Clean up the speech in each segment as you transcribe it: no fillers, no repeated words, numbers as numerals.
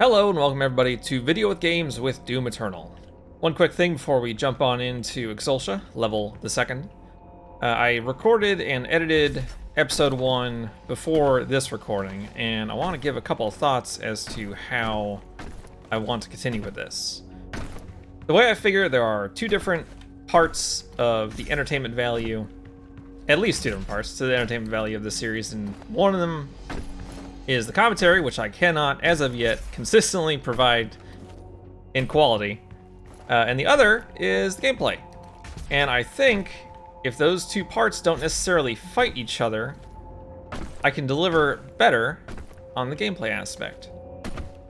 Hello and welcome everybody to Video with Games with Doom Eternal. One quick thing before we jump on into Exultia, level the second. I recorded and edited episode 1 before this recording, and I want to give a couple of thoughts as to how I want to continue with this. The way I figure there are two different parts of the entertainment value, at least two different parts to the entertainment value of the series, and one of them is the commentary, which I cannot, as of yet, consistently provide in quality, and the other is the gameplay. And I think if those two parts don't necessarily fight each other, I can deliver better on the gameplay aspect.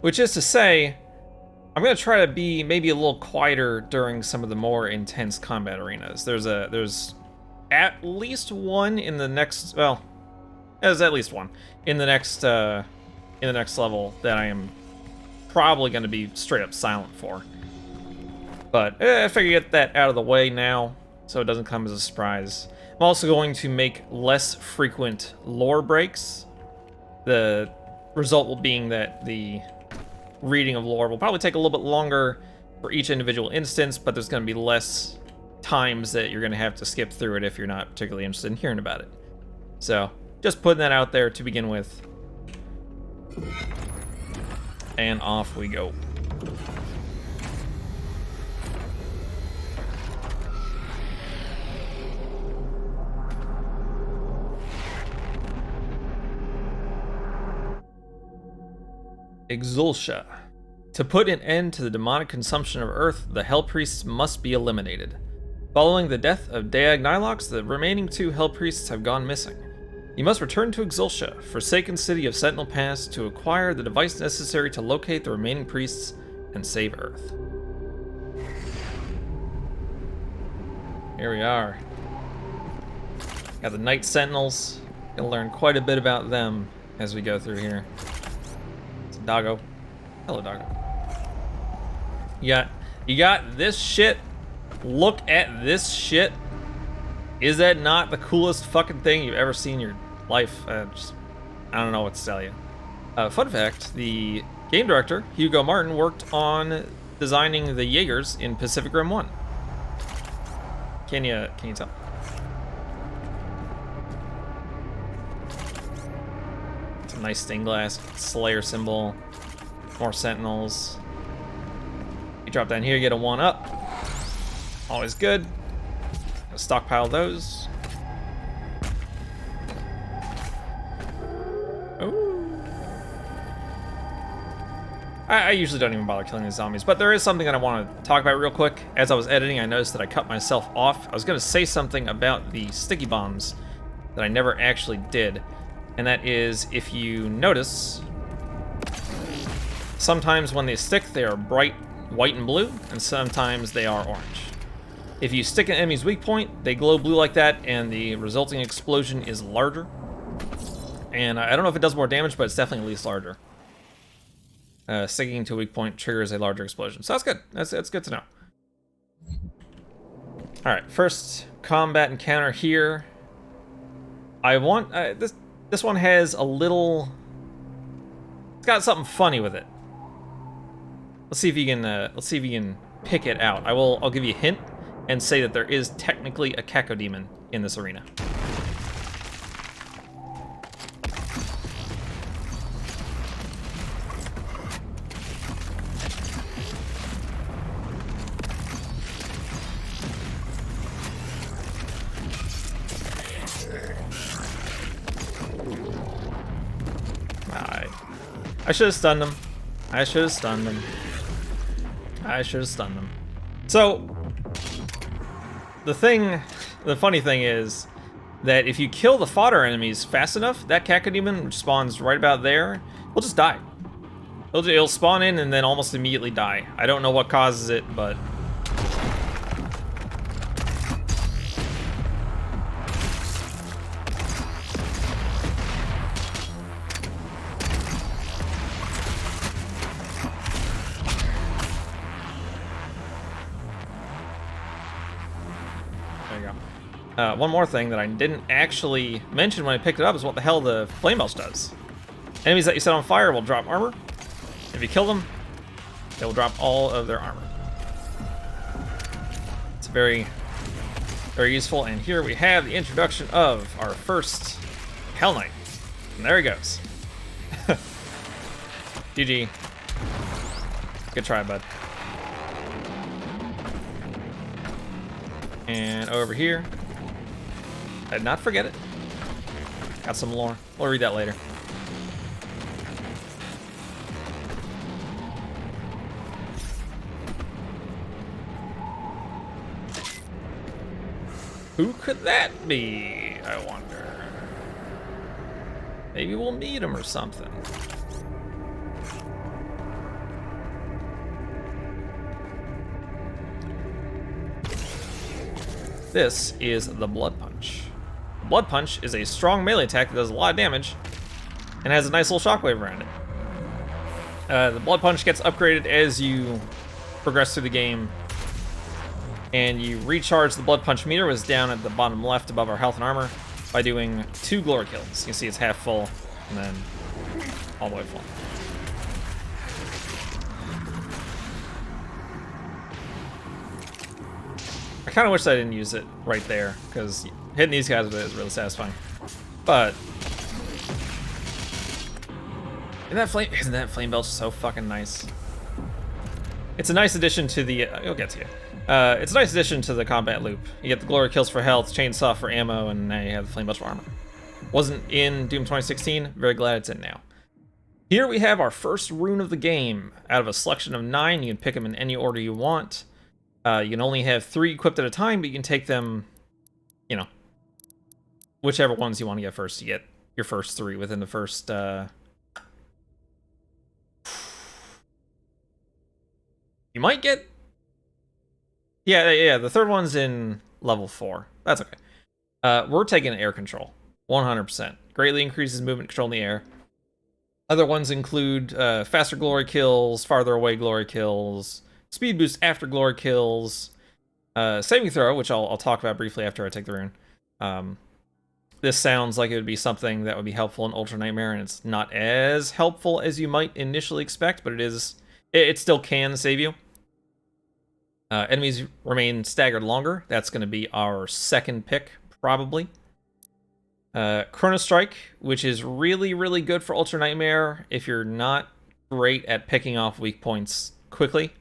Which is to say, I'm going to try to be maybe a little quieter during some of the more intense combat arenas. There's at least one in the next, well, there's at least one in the next level that I am probably going to be straight up silent for. But I figure get that out of the way now, so it doesn't come as a surprise. I'm also going to make less frequent lore breaks. The result will being that the reading of lore will probably take a little bit longer for each individual instance, but there's going to be less times that you're going to have to skip through it if you're not particularly interested in hearing about it. So, just putting that out there to begin with. And off we go. Exultia. To put an end to the demonic consumption of Earth, the Hell Priests must be eliminated. Following the death of Nilox, the remaining two Hell Priests have gone missing. You must return to Exultia, forsaken city of Sentinel Pass, to acquire the device necessary to locate the remaining priests and save Earth. Here we are. Got the Night Sentinels. Gonna learn quite a bit about them as we go through here. It's a doggo. Hello, doggo. You got this shit. Look at this shit. Is that not the coolest fucking thing you've ever seen in your life? I don't know what to tell you. Fun fact, the game director, Hugo Martin, worked on designing the Jaegers in Pacific Rim 1. Can you tell? It's a nice stained glass Slayer symbol. More Sentinels. You drop down here, you get a 1-up. Always good. Stockpile those. Ooh. I usually don't even bother killing these zombies, but there is something that I want to talk about real quick. As I was editing, I noticed that I cut myself off. I was going to say something about the sticky bombs that I never actually did, and that is, if you notice, sometimes when they stick, they are bright white and blue, and sometimes they are orange. If you stick an enemy's weak point, they glow blue like that, and the resulting explosion is larger. And I don't know if it does more damage, but it's definitely at least larger. Sticking to a weak point triggers a larger explosion. So that's good. That's good to know. Alright, first combat encounter here. I want... this one has a little... It's got something funny with it. Let's see if you can pick it out. I'll give you a hint and say that there is technically a cacodemon in this arena. I should have stunned him. I should have stunned him. I should have stunned him. So, the funny thing is that if you kill the fodder enemies fast enough, that cacodemon, which spawns right about there, will just die. It'll spawn in and then almost immediately die. I don't know what causes it, but... One more thing that I didn't actually mention when I picked it up is what the hell the Flame Belch does. Enemies that you set on fire will drop armor. If you kill them, they will drop all of their armor. It's very, very useful. And here we have the introduction of our first Hell Knight. And there he goes. GG. Good try, bud. And over here, I did not forget it. Got some lore. We'll read that later. Who could that be, I wonder? Maybe we'll meet him or something. This is the Blood Punch. The Blood Punch is a strong melee attack that does a lot of damage and has a nice little shockwave around it. The Blood Punch gets upgraded as you progress through the game, and you recharge the Blood Punch meter, was down at the bottom left above our health and armor, by doing 2 glory kills. You can see it's half full and then all the way full. I kind of wish I didn't use it right there, because hitting these guys with it is really satisfying. But isn't that flame belch so fucking nice? It's a nice addition to the. You'll get to you. It's a nice addition to the combat loop. You get the glory kills for health, chainsaw for ammo, and now you have the flame belch for armor. Wasn't in Doom 2016. Very glad it's in now. Here we have our first rune of the game. Out of a selection of 9, you can pick them in any order you want. You can only have 3 equipped at a time, but you can take them, you know, whichever ones you want to get first. You get your first 3 within the first, you might get, yeah, the third one's in level 4. That's okay. We're taking air control, 100%. Greatly increases movement control in the air. Other ones include faster glory kills, farther away glory kills, speed boost after glory kills, saving throw, which I'll talk about briefly after I take the rune. This sounds like it would be something that would be helpful in Ultra Nightmare, and it's not as helpful as you might initially expect, but it still can save you. Enemies remain staggered longer. That's going to be our second pick, probably. Chrono Strike, which is really, really good for Ultra Nightmare if you're not great at picking off weak points quickly.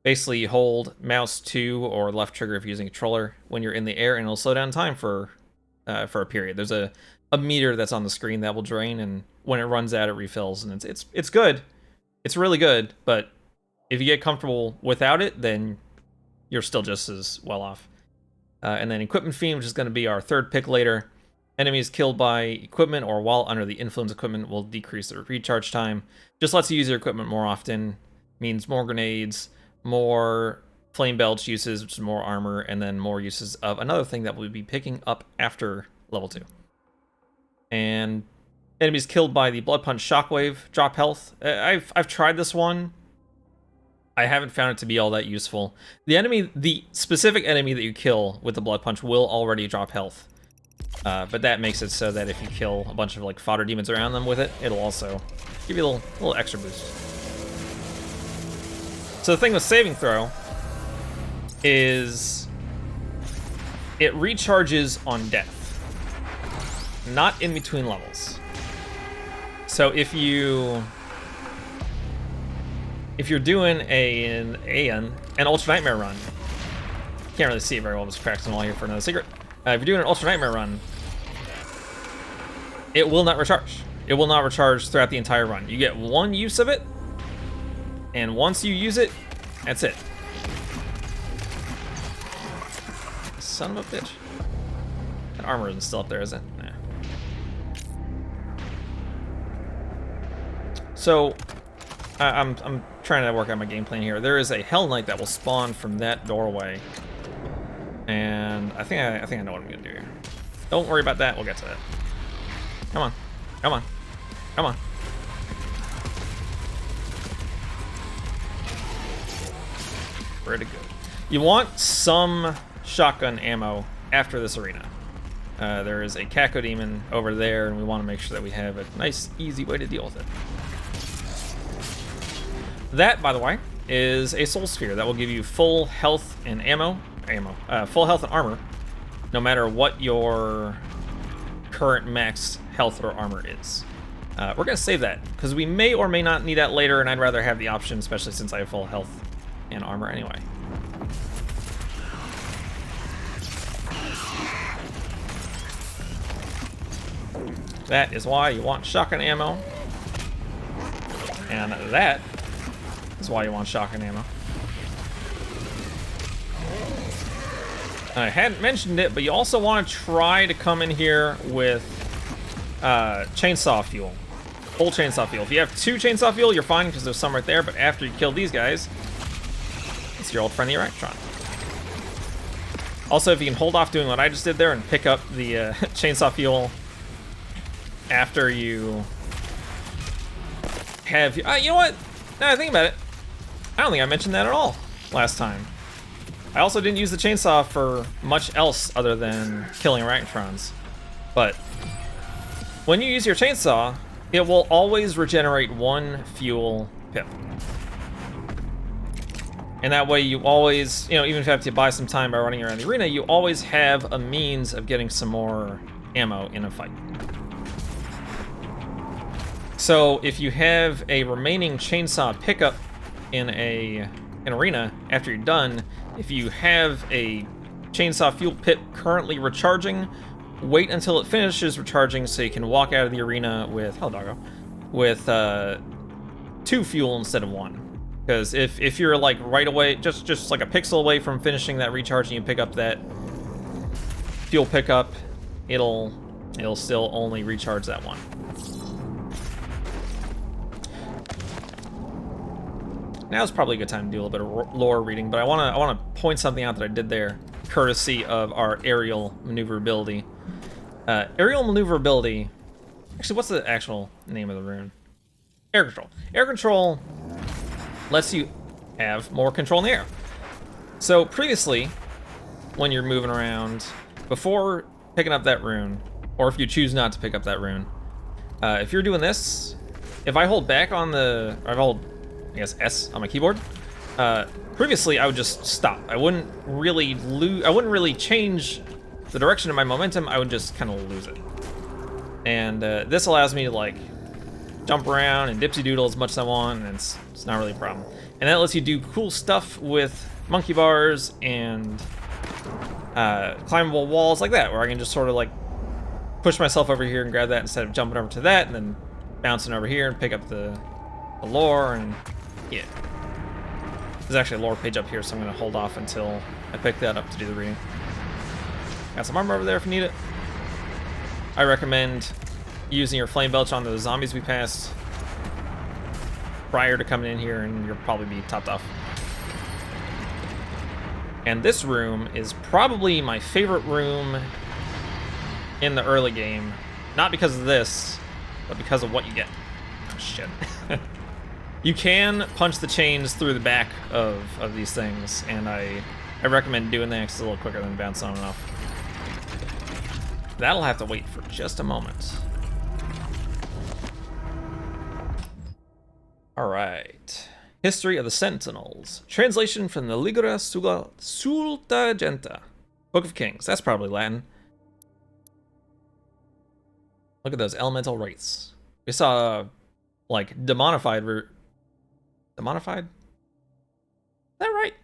Basically, you hold mouse 2 or left trigger if you're using a controller when you're in the air, and it'll slow down time for a period. There's a meter that's on the screen that will drain, and when it runs out, it refills, and it's good. It's really good, but if you get comfortable without it, then you're still just as well off. And then Equipment Fiend, which is going to be our third pick later. Enemies killed by equipment or while under the influence of equipment will decrease their recharge time. Just lets you use your equipment more often. Means more grenades, more flame belch uses, which is more armor, and then more uses of another thing that we'll be picking up after level 2. And enemies killed by the Blood Punch Shockwave drop health. I've tried this one. I haven't found it to be all that useful. The specific enemy that you kill with the Blood Punch will already drop health. But that makes it so that if you kill a bunch of like fodder demons around them with it, it'll also give you a little extra boost. So the thing with saving throw is it recharges on death, not in between levels. So if you're doing an Ultra Nightmare run, can't really see it very well, just practicing all here for another secret. If you're doing an Ultra Nightmare run, it will not recharge. It will not recharge throughout the entire run. You get one use of it, and once you use it, that's it. Son of a bitch. That armor isn't still up there, is it? Nah. So, I'm trying to work out my game plan here. There is a Hell Knight that will spawn from that doorway. And I think I know what I'm gonna do here. Don't worry about that, we'll get to that. Come on. Come on. Come on. Pretty good. You want some shotgun ammo after this arena. There is a Caco Demon over there, and we want to make sure that we have a nice, easy way to deal with it. That, by the way, is a soul sphere that will give you full health and full health and armor, no matter what your current max health or armor is. We're gonna save that because we may or may not need that later, and I'd rather have the option, especially since I have full health and armor anyway. That is why you want shotgun ammo, and that is why you want shotgun ammo. I hadn't mentioned it, but you also want to try to come in here with chainsaw fuel. Full chainsaw fuel. If you have 2 chainsaw fuel, you're fine because there's some right there, but after you kill these guys, it's your old friend the Electron. Also, if you can hold off doing what I just did there and pick up the chainsaw fuel after you have... you know what? Now I think about it, I don't think I mentioned that at all last time. I also didn't use the chainsaw for much else other than killing arachnotrons. But when you use your chainsaw, it will always regenerate 1 fuel pip. And that way you always, even if you have to buy some time by running around the arena, you always have a means of getting some more ammo in a fight. So if you have a remaining chainsaw pickup in an arena after you're done, if you have a chainsaw fuel pip currently recharging, wait until it finishes recharging so you can walk out of the arena with, with 2 fuel instead of 1. Because if you're like right away, just like a pixel away from finishing that recharge and you pick up that fuel pickup, it'll still only recharge that 1. Now's probably a good time to do a little bit of lore reading, but I want to point something out that I did there, courtesy of our aerial maneuverability. Aerial maneuverability. Actually, what's the actual name of the rune? Air control. Air control lets you have more control in the air. So previously, when you're moving around, before picking up that rune, or if you choose not to pick up that rune, if you're doing this, if I hold back on I guess S on my keyboard, previously I would just stop. I wouldn't really change the direction of my momentum. I would just kind of lose it. And this allows me to like jump around and dipsy doodle as much as I want, and it's not really a problem. And that lets you do cool stuff with monkey bars and climbable walls like that, where I can just sort of like push myself over here and grab that instead of jumping over to that and then bouncing over here and pick up the lore. And yeah, there's actually a lore page up here, so I'm gonna hold off until I pick that up to do the reading. Got some armor over there if you need it. I recommend using your flame belch on those zombies we passed prior to coming in here, and you'll probably be topped off. And this room is probably my favorite room in the early game. Not because of this, but because of what you get. Oh, shit. You can punch the chains through the back of these things, and I recommend doing that because it's a little quicker than bouncing on and off. That'll have to wait for just a moment. Alright. History of the Sentinels. Translation from the Ligra Sultagenta. Book of Kings. That's probably Latin. Look at those elemental wraiths. We saw, like, demonified? Is that right?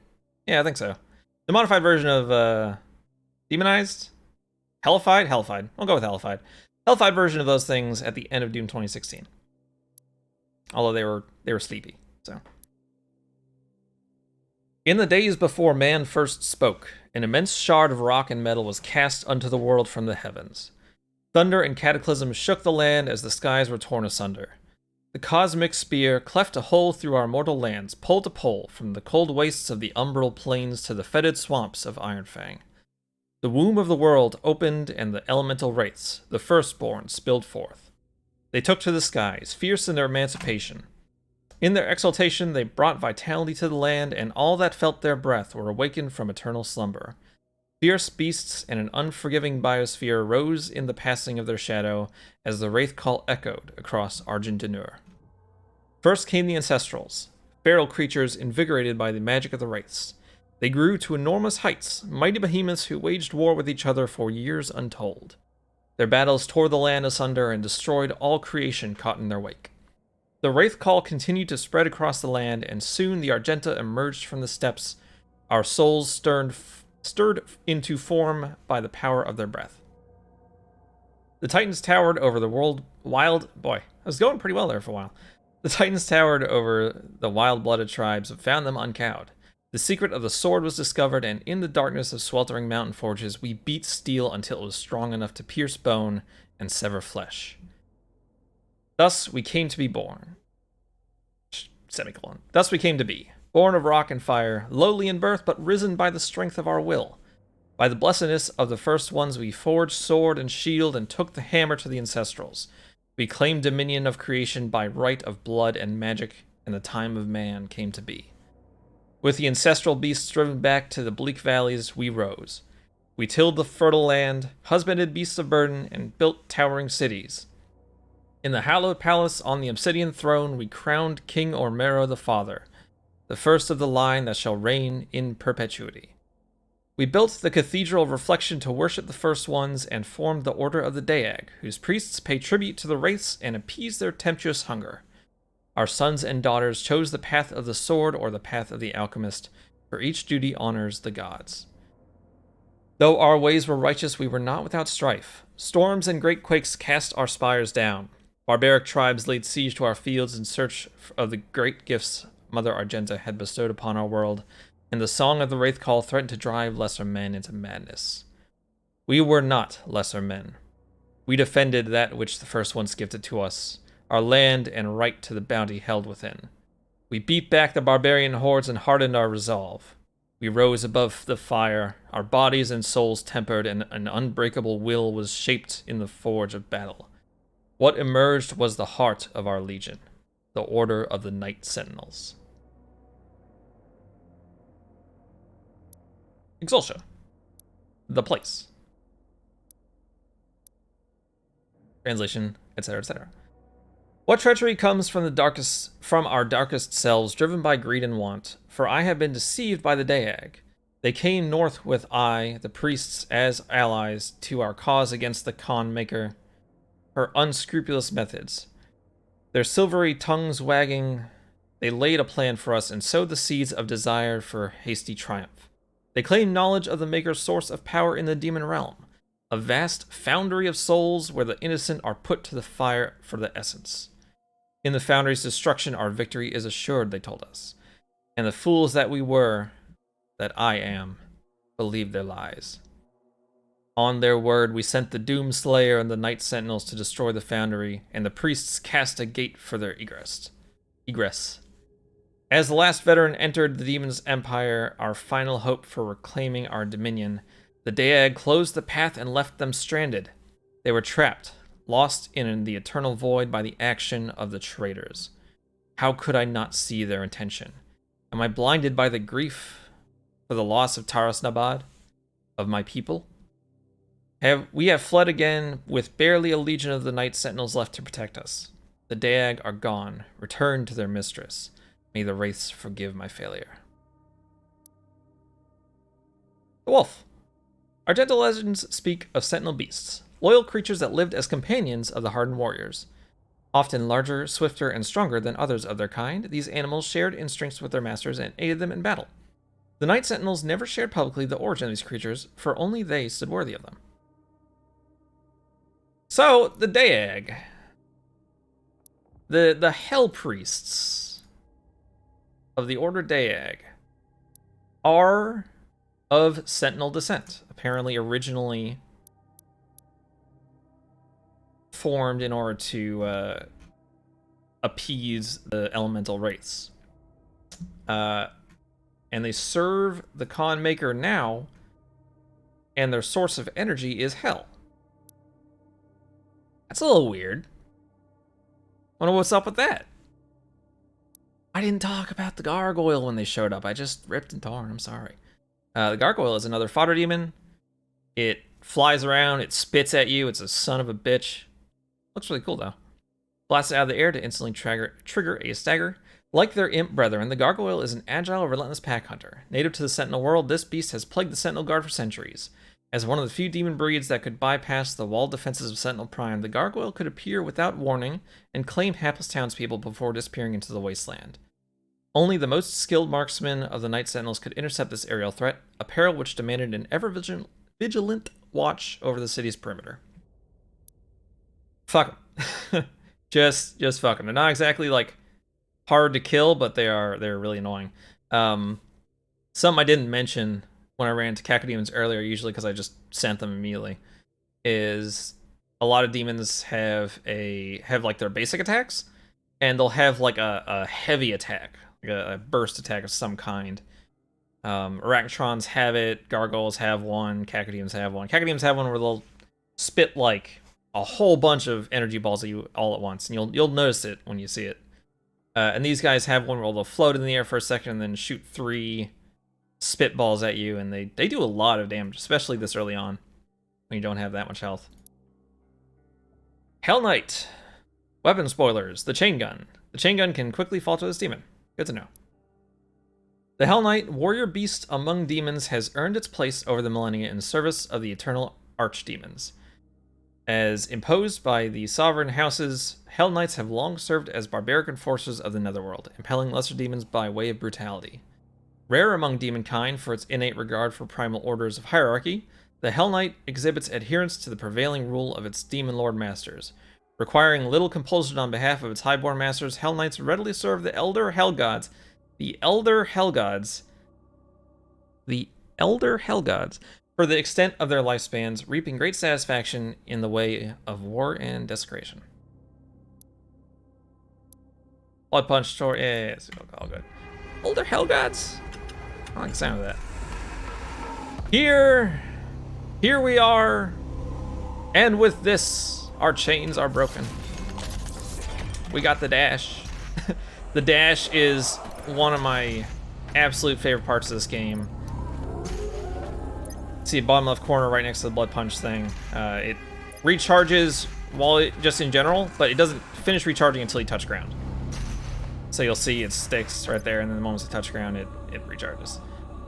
Yeah, I think so. Demonified version of, demonized? Hellified? Hellified. I'll go with Hellified. Hellified version of those things at the end of Doom 2016. Although they were sleepy, so. In the days before man first spoke, an immense shard of rock and metal was cast unto the world from the heavens. Thunder and cataclysm shook the land as the skies were torn asunder. The cosmic spear cleft a hole through our mortal lands, pole to pole, from the cold wastes of the umbral plains to the fetid swamps of Ironfang. The womb of the world opened, and the elemental wraiths, the firstborn, spilled forth. They took to the skies, fierce in their emancipation. In their exultation, they brought vitality to the land, and all that felt their breath were awakened from eternal slumber. Fierce beasts and an unforgiving biosphere rose in the passing of their shadow as the wraith call echoed across Argent Denur. First came the Ancestrals, feral creatures invigorated by the magic of the wraiths. They grew to enormous heights, mighty behemoths who waged war with each other for years untold. Their battles tore the land asunder and destroyed all creation caught in their wake. The wraith call continued to spread across the land, and soon the Argenta emerged from the steppes, our souls stirred into form by the power of their breath. The Titans towered over the Boy, I was going pretty well there for a while. The Titans towered over the wild-blooded tribes, but found them uncowed. The secret of the sword was discovered, and in the darkness of sweltering mountain forges, we beat steel until it was strong enough to pierce bone and sever flesh. Thus we came to be born. Semicolon. Thus we came to be, born of rock and fire, lowly in birth, but risen by the strength of our will. By the blessedness of the first ones, we forged sword and shield and took the hammer to the ancestrals. We claimed dominion of creation by right of blood and magic, and the time of man came to be. With the ancestral beasts driven back to the bleak valleys, we rose. We tilled the fertile land, husbanded beasts of burden, and built towering cities. In the hallowed palace on the obsidian throne, we crowned King Ormero the Father, the first of the line that shall reign in perpetuity. We built the Cathedral of Reflection to worship the First Ones and formed the Order of the Daeg, whose priests pay tribute to the wraiths and appease their tempestuous hunger. Our sons and daughters chose the path of the sword or the path of the alchemist, for each duty honors the gods. Though our ways were righteous, we were not without strife. Storms and great quakes cast our spires down. Barbaric tribes laid siege to our fields in search of the great gifts Mother Argenta had bestowed upon our world, and the song of the Wraith Call threatened to drive lesser men into madness. We were not lesser men. We defended that which the First Ones gifted to us, our land and right to the bounty held within. We beat back the barbarian hordes and hardened our resolve. We rose above the fire, our bodies and souls tempered, and an unbreakable will was shaped in the forge of battle. What emerged was the heart of our legion, the Order of the Night Sentinels. Exultia. The place. Translation, etc., etc. What treachery comes from our darkest selves, driven by greed and want? For I have been deceived by the Daeg. They came north with I, the priests, as allies to our cause against the Khan Maker, her unscrupulous methods. Their silvery tongues wagging, they laid a plan for us and sowed the seeds of desire for hasty triumph. They claim knowledge of the Maker's source of power in the demon realm, a vast foundry of souls where the innocent are put to the fire for the essence. In the foundry's destruction, our victory is assured, they told us. And the fools that we were, that I am, believed their lies. On their word, we sent the Doom Slayer and the Night Sentinels to destroy the foundry, and the priests cast a gate for their egress. As the last veteran entered the demon's empire, our final hope for reclaiming our dominion, the Daeg closed the path and left them stranded. They were trapped, lost in the eternal void by the action of the traitors. How could I not see their intention? Am I blinded by the grief for the loss of Taras Nabad, of my people? We have fled again with barely a legion of the Night Sentinels left to protect us. The Daeg are gone, returned to their mistress. May the wraiths forgive my failure. The Wolf. Argenta legends speak of sentinel beasts, loyal creatures that lived as companions of the hardened warriors. Often larger, swifter, and stronger than others of their kind, these animals shared instincts with their masters and aided them in battle. The Night Sentinels never shared publicly the origin of these creatures, for only they stood worthy of them. So, the Daeg. The Hell Priests of the Order Daeg are of Sentinel descent, apparently originally formed in order to appease the elemental wraiths. And they serve the Khan Maker now, and their source of energy is hell. That's a little weird. Wonder what's up with that. I didn't talk about the gargoyle when they showed up. I just ripped and torn. I'm sorry. The gargoyle is another fodder demon. It flies around. It spits at you. It's a son of a bitch. Looks really cool, though. Blasts it out of the air to instantly trigger a stagger. Like their imp brethren, the gargoyle is an agile, relentless pack hunter. Native to the Sentinel world, this beast has plagued the Sentinel Guard for centuries. As one of the few demon breeds that could bypass the walled defenses of Sentinel Prime, the gargoyle could appear without warning and claim hapless townspeople before disappearing into the wasteland. Only the most skilled marksmen of the Night Sentinels could intercept this aerial threat, a peril which demanded an ever-vigilant watch over the city's perimeter. Fuck them. just fuck them. They're not exactly, like, hard to kill, but they're really annoying. Something I didn't mention when I ran into Cacodemons earlier, usually because I just sent them immediately, is a lot of demons have like their basic attacks, and they'll have like a heavy attack, like a burst attack of some kind. Arachnotrons have it, Gargoyles have one, Cacodemons have one. Cacodemons have one where they'll spit like a whole bunch of energy balls at you all at once, and you'll notice it when you see it. And these guys have one where they'll float in the air for a second and then shoot 3 spitballs at you, and they do a lot of damage, especially this early on when you don't have that much health. Hell Knight. Weapon spoilers. The chain gun. The chain gun can quickly falter this demon. Good to know. The Hell Knight, warrior beast among demons, has earned its place over the millennia in service of the eternal archdemons. As imposed by the sovereign houses, Hell Knights have long served as barbaric enforcers of the Netherworld, impelling lesser demons by way of brutality. Rare among demonkind for its innate regard for primal orders of hierarchy, the Hell Knight exhibits adherence to the prevailing rule of its demon lord masters. Requiring little compulsion on behalf of its highborn masters, Hell Knights readily serve the Elder Hell Gods. The Elder Hell Gods for the extent of their lifespans, reaping great satisfaction in the way of war and desecration. Blood Punch story, yeah, all good. Elder Hell Gods. I like the sound of that. Here we are, and with this, our chains are broken. We got the dash. The dash is one of my absolute favorite parts of this game. See, bottom left corner right next to the Blood Punch thing. It recharges just in general, but it doesn't finish recharging until you touch ground. So you'll see it sticks right there, and then the moment you touch ground, it recharges.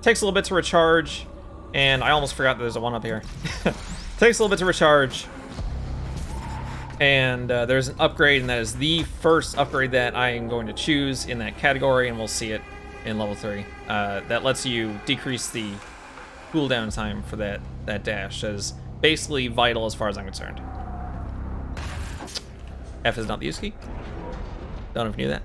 Takes a little bit to recharge, and I almost forgot that there's a one up here. Takes a little bit to recharge, and there's an upgrade, and that is the first upgrade that I am going to choose in that category, and we'll see it in level 3. That lets you decrease the cooldown time for that dash. That is basically vital as far as I'm concerned. F is not the use key. Don't know if you knew that.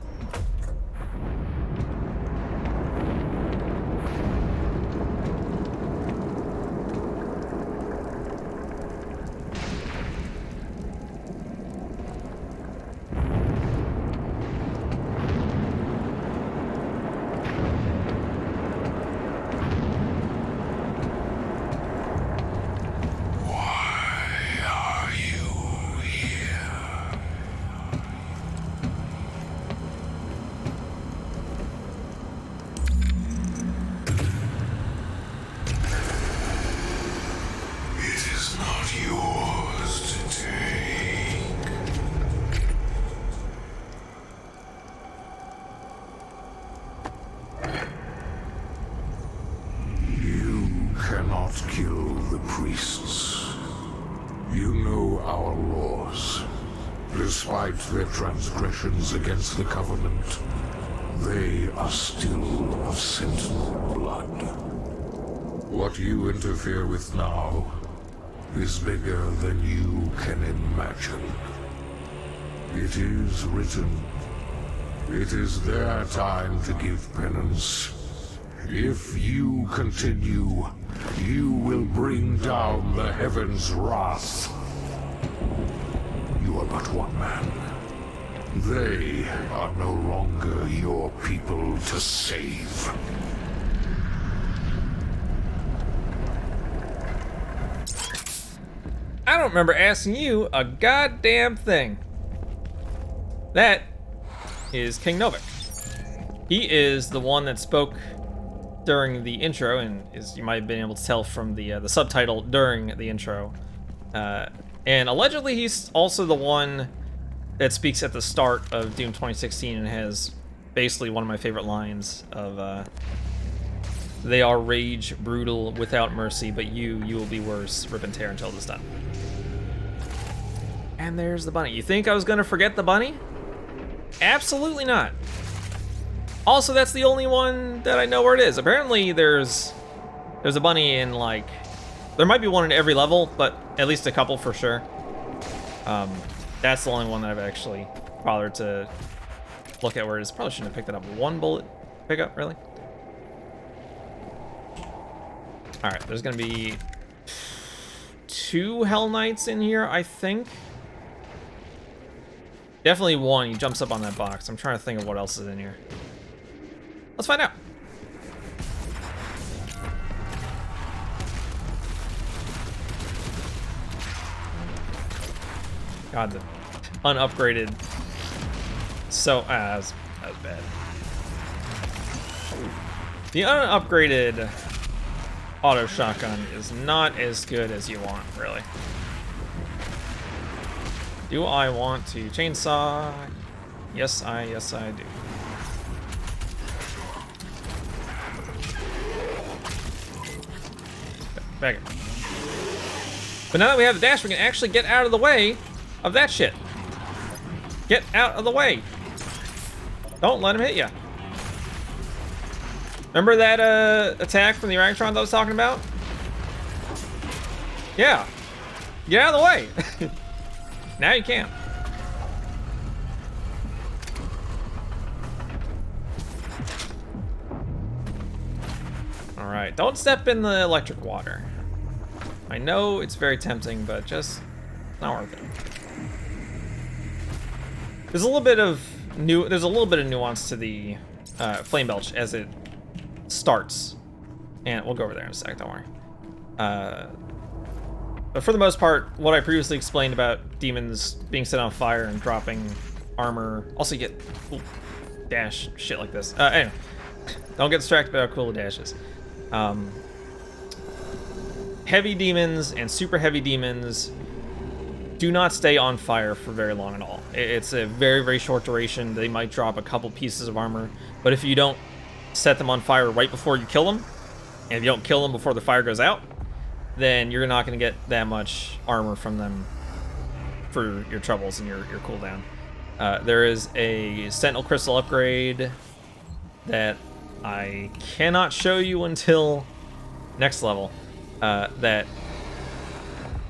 Kill the priests. You know our laws. Despite their transgressions against the Covenant, they are still of Sentinel blood. What you interfere with now is bigger than you can imagine. It is written. It is their time to give penance. If you continue, you will bring down the heavens' wrath. You are but one man. They are no longer your people to save. I don't remember asking you a goddamn thing. That is King Novik. He is the one that spoke during the intro, and as you might have been able to tell from the subtitle during the intro. And allegedly he's also the one that speaks at the start of Doom 2016 and has basically one of my favorite lines of they are rage, brutal, without mercy, but you will be worse, rip and tear until it is done. And there's the bunny. You think I was gonna forget the bunny? Absolutely not. Also, that's the only one that I know where it is. Apparently there's a bunny in, like, there might be one in every level, but at least a couple for sure. That's the only one that I've actually bothered to look at where it is. Probably shouldn't have picked it up. One bullet pickup, really? All right, there's gonna be 2 Hell Knights in here, I think. Definitely one. He jumps up on that box. I'm trying to think of what else is in here. Let's find out. God, the unupgraded. So, that was bad. The unupgraded auto shotgun is not as good as you want, really. Do I want to chainsaw? Yes, I do. Back. But now that we have the dash, we can actually get out of the way of that shit. Get out of the way. Don't let him hit you. Remember that attack from the Ragtron that I was talking about? Yeah. Get out of the way. Now you can. All right, don't step in the electric water. I know it's very tempting, but just not worth it. There's a little bit of nuance to the flame belch as it starts, and we'll go over there in a sec. Don't worry. But for the most part, what I previously explained about demons being set on fire and dropping armor, also you get dash shit like this. Anyway, don't get distracted by how cool the dash is. Heavy demons and super heavy demons do not stay on fire for very long at all. It's a very, very short duration. They might drop a couple pieces of armor, but if you don't set them on fire right before you kill them, and if you don't kill them before the fire goes out, then you're not going to get that much armor from them for your troubles and your cooldown. There is a Sentinel Crystal upgrade that I cannot show you until next level. That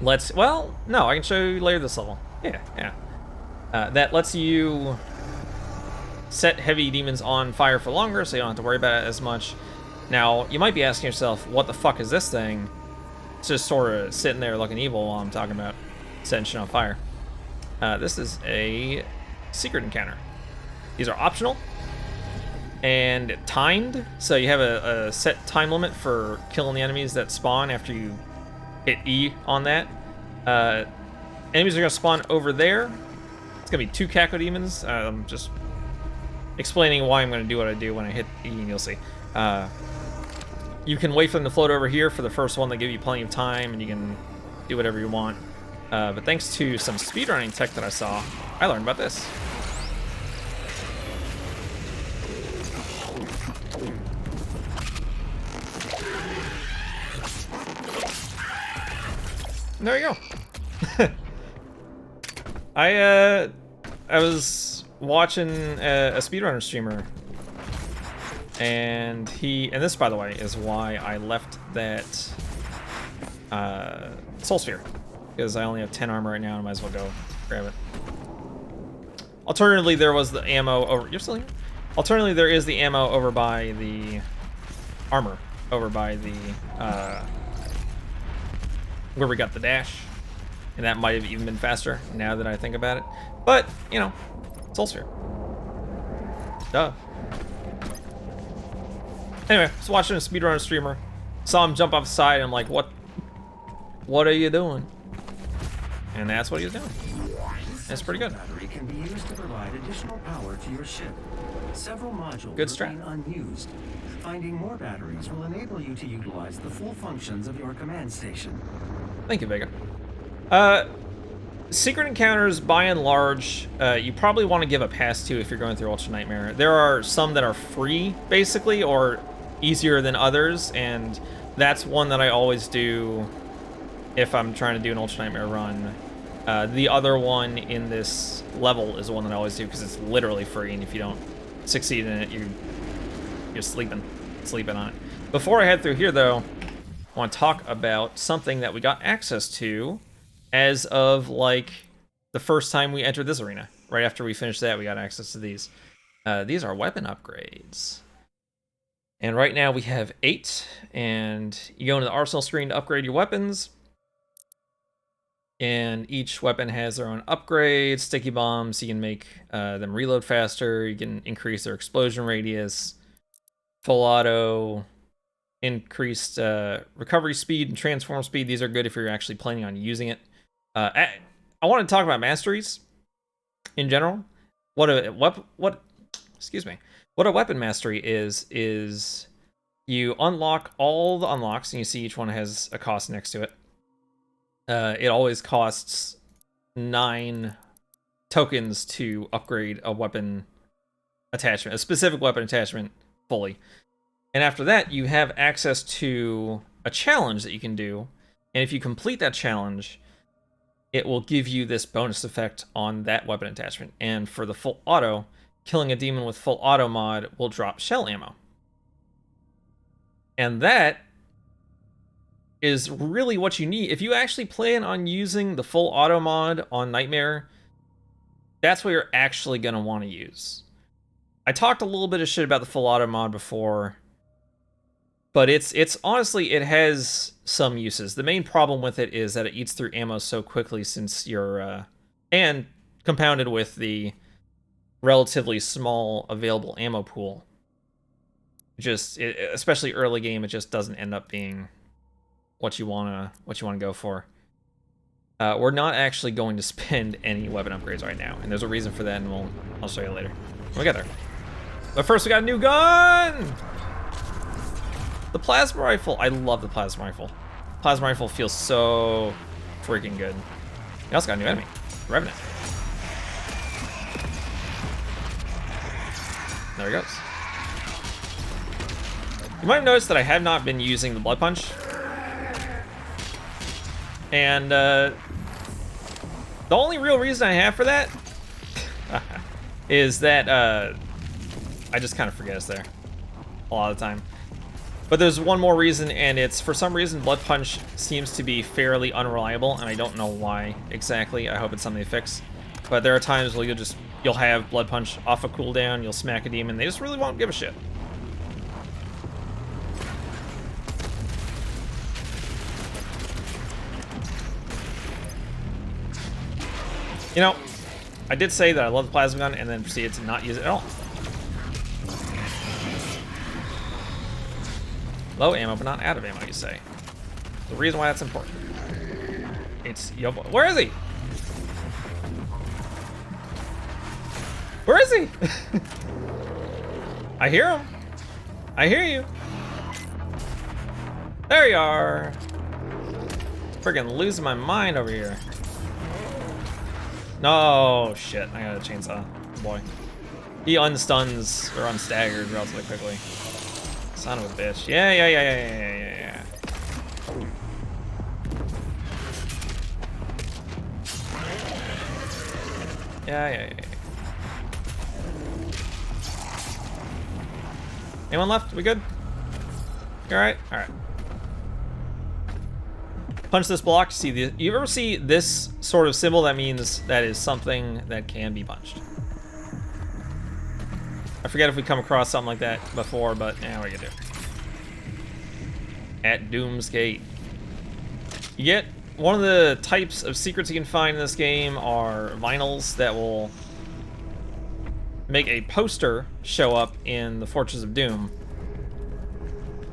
lets, well, no, I can show you later this level. Yeah. That lets you set heavy demons on fire for longer, so you don't have to worry about it as much. Now, you might be asking yourself, what the fuck is this thing? It's just sort of sitting there looking evil while I'm talking about setting shit on fire. This is a secret encounter. These are optional and timed, so you have a set time limit for killing the enemies that spawn after you hit E on that. Enemies are going to spawn over there. It's going to be 2 Caco demons. I'm just explaining why I'm going to do what I do when I hit E, and you'll see. You can wait for them to float over here for the first one. They give you plenty of time, and you can do whatever you want. But thanks to some speedrunning tech that I saw, I learned about this. And there you go. I was watching a speedrunner streamer, and this, by the way, is why I left that Soul Sphere, because I only have 10 armor right now, and I might as well go grab it. Alternatively, there was the ammo over. You're still here? Alternatively, there is the ammo over by the armor, over by the where we got the dash, and that might have even been faster now that I think about it. But you know, Soul Sphere. Duh. Anyway, just watching a speedrunner streamer, saw him jump off the side, and I'm like, what are you doing? And that's what he was doing. That's pretty good. Battery can be used to provide additional power to your ship. Several modules Good strat. remain unused. Finding more batteries will enable you to utilize the full functions of your command station. Thank you, Vega. secret encounters, by and large, you probably want to give a pass to if you're going through Ultra Nightmare. There are some that are free, basically, or easier than others, and that's one that I always do if I'm trying to do an Ultra Nightmare run. The other one in this level is the one that I always do because it's literally free, and if you don't succeed in it, you're sleeping on it. Before I head through here, though, I want to talk about something that we got access to as of, like, the first time we entered this arena. Right after we finished that, we got access to these. These are weapon upgrades. And right now we have 8, and you go into the arsenal screen to upgrade your weapons. And each weapon has their own upgrades. Sticky bombs, you can make them reload faster. You can increase their explosion radius. Full auto, increased recovery speed and transform speed. These are good if you're actually planning on using it. I want to talk about masteries in general. What a weapon mastery is you unlock all the unlocks, and you see each one has a cost next to it. It always costs 9 tokens to upgrade a weapon attachment, a specific weapon attachment fully. And after that, you have access to a challenge that you can do. And if you complete that challenge, it will give you this bonus effect on that weapon attachment. And for the full auto, killing a demon with full auto mod will drop shell ammo. And that is really what you need. If you actually plan on using the full auto mod on Nightmare, that's what you're actually going to want to use. I talked a little bit of shit about the full auto mod before, but it's honestly, it has some uses. The main problem with it is that it eats through ammo so quickly since you're, and compounded with the relatively small available ammo pool. Especially early game, it just doesn't end up being what you wanna go for. We're not actually going to spend any weapon upgrades right now, and there's a reason for that, and I'll show you later when we get there. But first, we got a new gun! The plasma rifle. I love the plasma rifle. Plasma rifle feels so freaking good. We also got a new enemy, Revenant. There he goes. You might have noticed that I have not been using the Blood Punch. And the only real reason I have for that is that I just kind of forget it's there a lot of the time. But there's one more reason, and it's for some reason Blood Punch seems to be fairly unreliable, and I don't know why exactly. I hope it's something to fix. But there are times where you'll have Blood Punch off a cooldown, you'll smack a demon, they just really won't give a shit. You know, I did say that I love the plasma gun and then proceeded to not use it at all. Low ammo, but not out of ammo, you say. The reason why that's important. It's yo boy. Where is he? Where is he? I hear him. I hear you. There you are. Friggin' losing my mind over here. No, shit. I got a chainsaw. Boy. He unstuns or unstaggers relatively quickly. Son of a bitch. Yeah. Yeah. Anyone left? We good? You alright? Alright. Punch this block. See the. You ever see this sort of symbol? That means that is something that can be punched. I forget if we come across something like that before, but yeah, what are you gonna do? At Doom's Gate. You get one of the types of secrets you can find in this game are vinyls that will make a poster show up in the Fortress of Doom.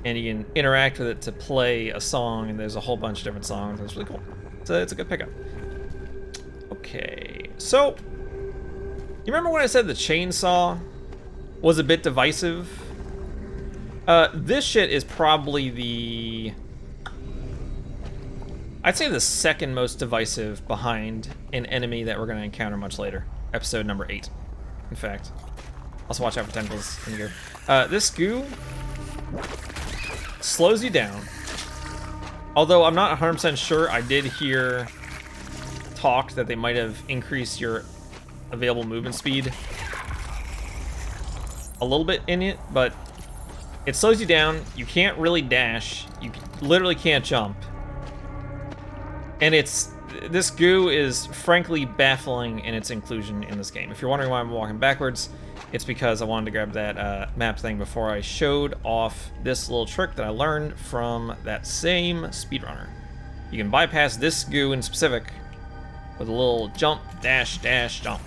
And you can interact with it to play a song, and there's a whole bunch of different songs. It's really cool. It's a good pickup. Okay, so you remember when I said the chainsaw was a bit divisive? This shit is probably I'd say the second most divisive behind an enemy that we're going to encounter much later. Episode number 8, in fact. Also watch out for tentacles in here. This goo slows you down. Although I'm not 100% sure, I did hear talk that they might have increased your available movement speed a little bit in it, but it slows you down. You can't really dash. You literally can't jump. And this goo is frankly baffling in its inclusion in this game. If you're wondering why I'm walking backwards, it's because I wanted to grab that map thing before I showed off this little trick that I learned from that same speedrunner. You can bypass this goo in specific with a little jump, dash, dash, jump.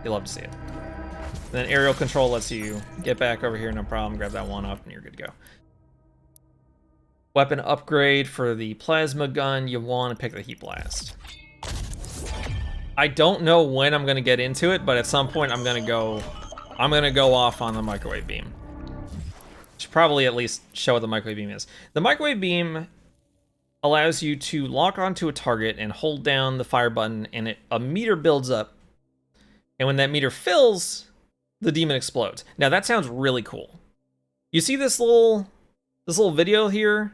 You'll love to see it. And then aerial control lets you get back over here, no problem, grab that one up, and you're good to go. Weapon upgrade for the plasma gun, you want to pick the heat blast. I don't know when I'm gonna get into it, but at some point I'm gonna go off on the microwave beam. Should probably at least show what the microwave beam is. The microwave beam allows you to lock onto a target and hold down the fire button, and a meter builds up. And when that meter fills, the demon explodes. Now that sounds really cool. You see this little video here?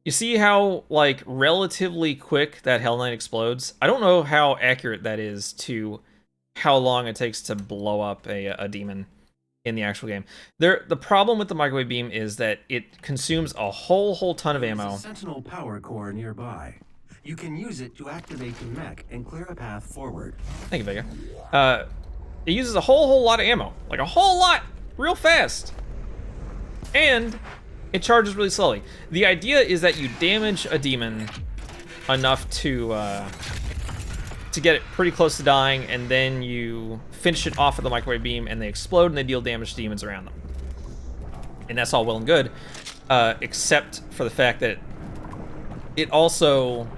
You see how, like, relatively quick that Hell Knight explodes? I don't know how accurate that is to how long it takes to blow up a demon in the actual game. The problem with the microwave beam is that it consumes a whole ton of ammo. There's a Sentinel power core nearby. You can use it to activate the mech and clear a path forward. Thank you, Vega. It uses a whole lot of ammo. Like, a whole lot! Real fast! And it charges really slowly. The idea is that you damage a demon enough to get it pretty close to dying, and then you finish it off with the microwave beam, and they explode, and they deal damage to demons around them. And that's all well and good, except for the fact that it also,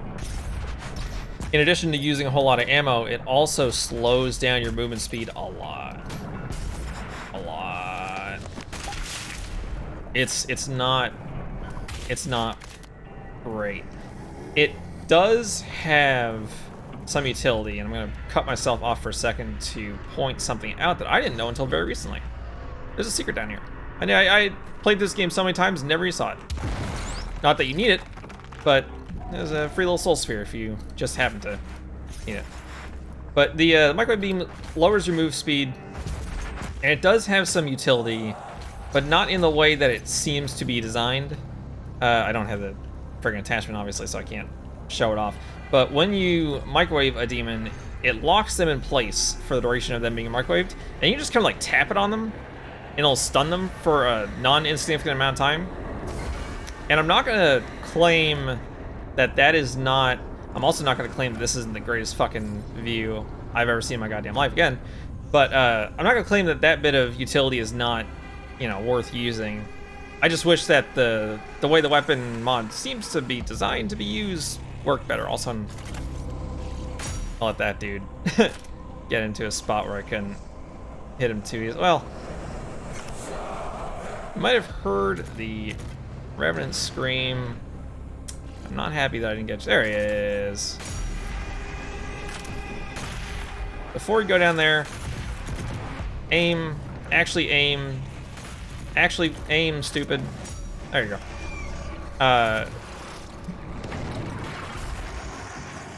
in addition to using a whole lot of ammo, it also slows down your movement speed a lot. A lot. It's not great. It does have some utility, and I'm gonna cut myself off for a second to point something out that I didn't know until very recently. There's a secret down here. I played this game so many times, never saw it. Not that you need it, but there's a free little soul sphere if you just happen to need it. But the microwave beam lowers your move speed, and it does have some utility, but not in the way that it seems to be designed. I don't have the friggin' attachment, obviously, so I can't show it off. But when you microwave a demon, it locks them in place for the duration of them being microwaved, and you just kind of like tap it on them, and it'll stun them for a non-insignificant amount of time. And I'm not gonna claim that that is not... I'm also not gonna claim that this isn't the greatest fucking view I've ever seen in my goddamn life again. But I'm not gonna claim that that bit of utility is not, you know, worth using. I just wish that the way the weapon mod seems to be designed to be used worked better. Also, I'll let that dude get into a spot where I can hit him too easily. Well, you might have heard the Revenant scream. I'm not happy that I didn't get you. There he is. Before you go down there, aim. Actually aim. Actually aim, stupid. There you go.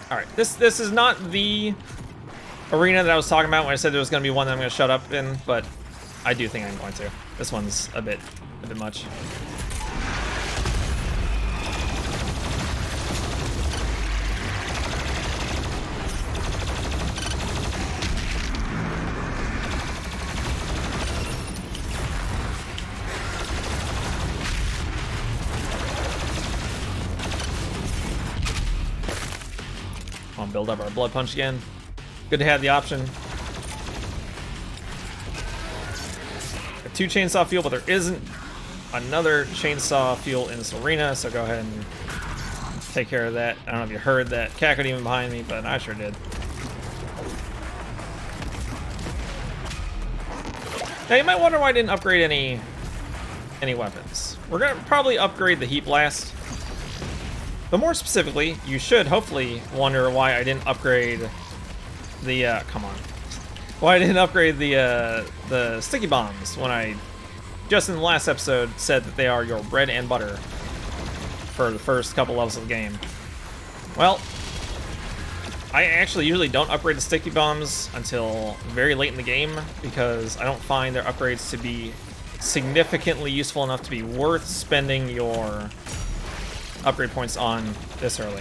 Alright, this is not the arena that I was talking about when I said there was going to be one that I'm going to shut up in, but I do think I'm going to. This one's a bit much. Come on, build up our blood punch again. Good to have the option. Got 2 chainsaw fuel, but there isn't another chainsaw fuel in this arena, so go ahead and take care of that. I don't know if you heard that cackle demon behind me, but I sure did. Now you might wonder why I didn't upgrade any weapons. We're gonna probably upgrade the heat blast But more specifically, you should hopefully wonder why I didn't upgrade the, come on. Why I didn't upgrade the sticky bombs when I, just in the last episode, said that they are your bread and butter for the first couple levels of the game. Well, I actually usually don't upgrade the sticky bombs until very late in the game because I don't find their upgrades to be significantly useful enough to be worth spending your upgrade points on this early.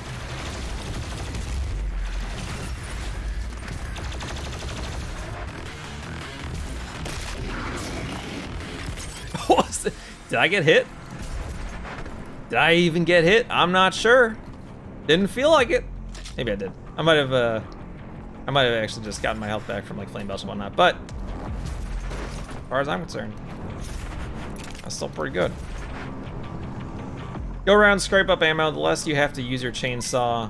What was it? Did I get hit? Did I even get hit? I'm not sure. Didn't feel like it. Maybe I did. I might have actually just gotten my health back from like flame belch and whatnot, but as far as I'm concerned, that's still pretty good. Go around, scrape up ammo. The less you have to use your chainsaw,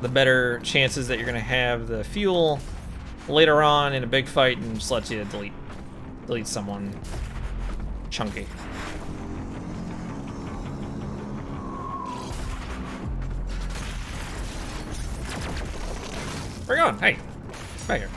the better chances that you're gonna have the fuel later on in a big fight and just let you delete someone chunky. Where you going? Hey, back here.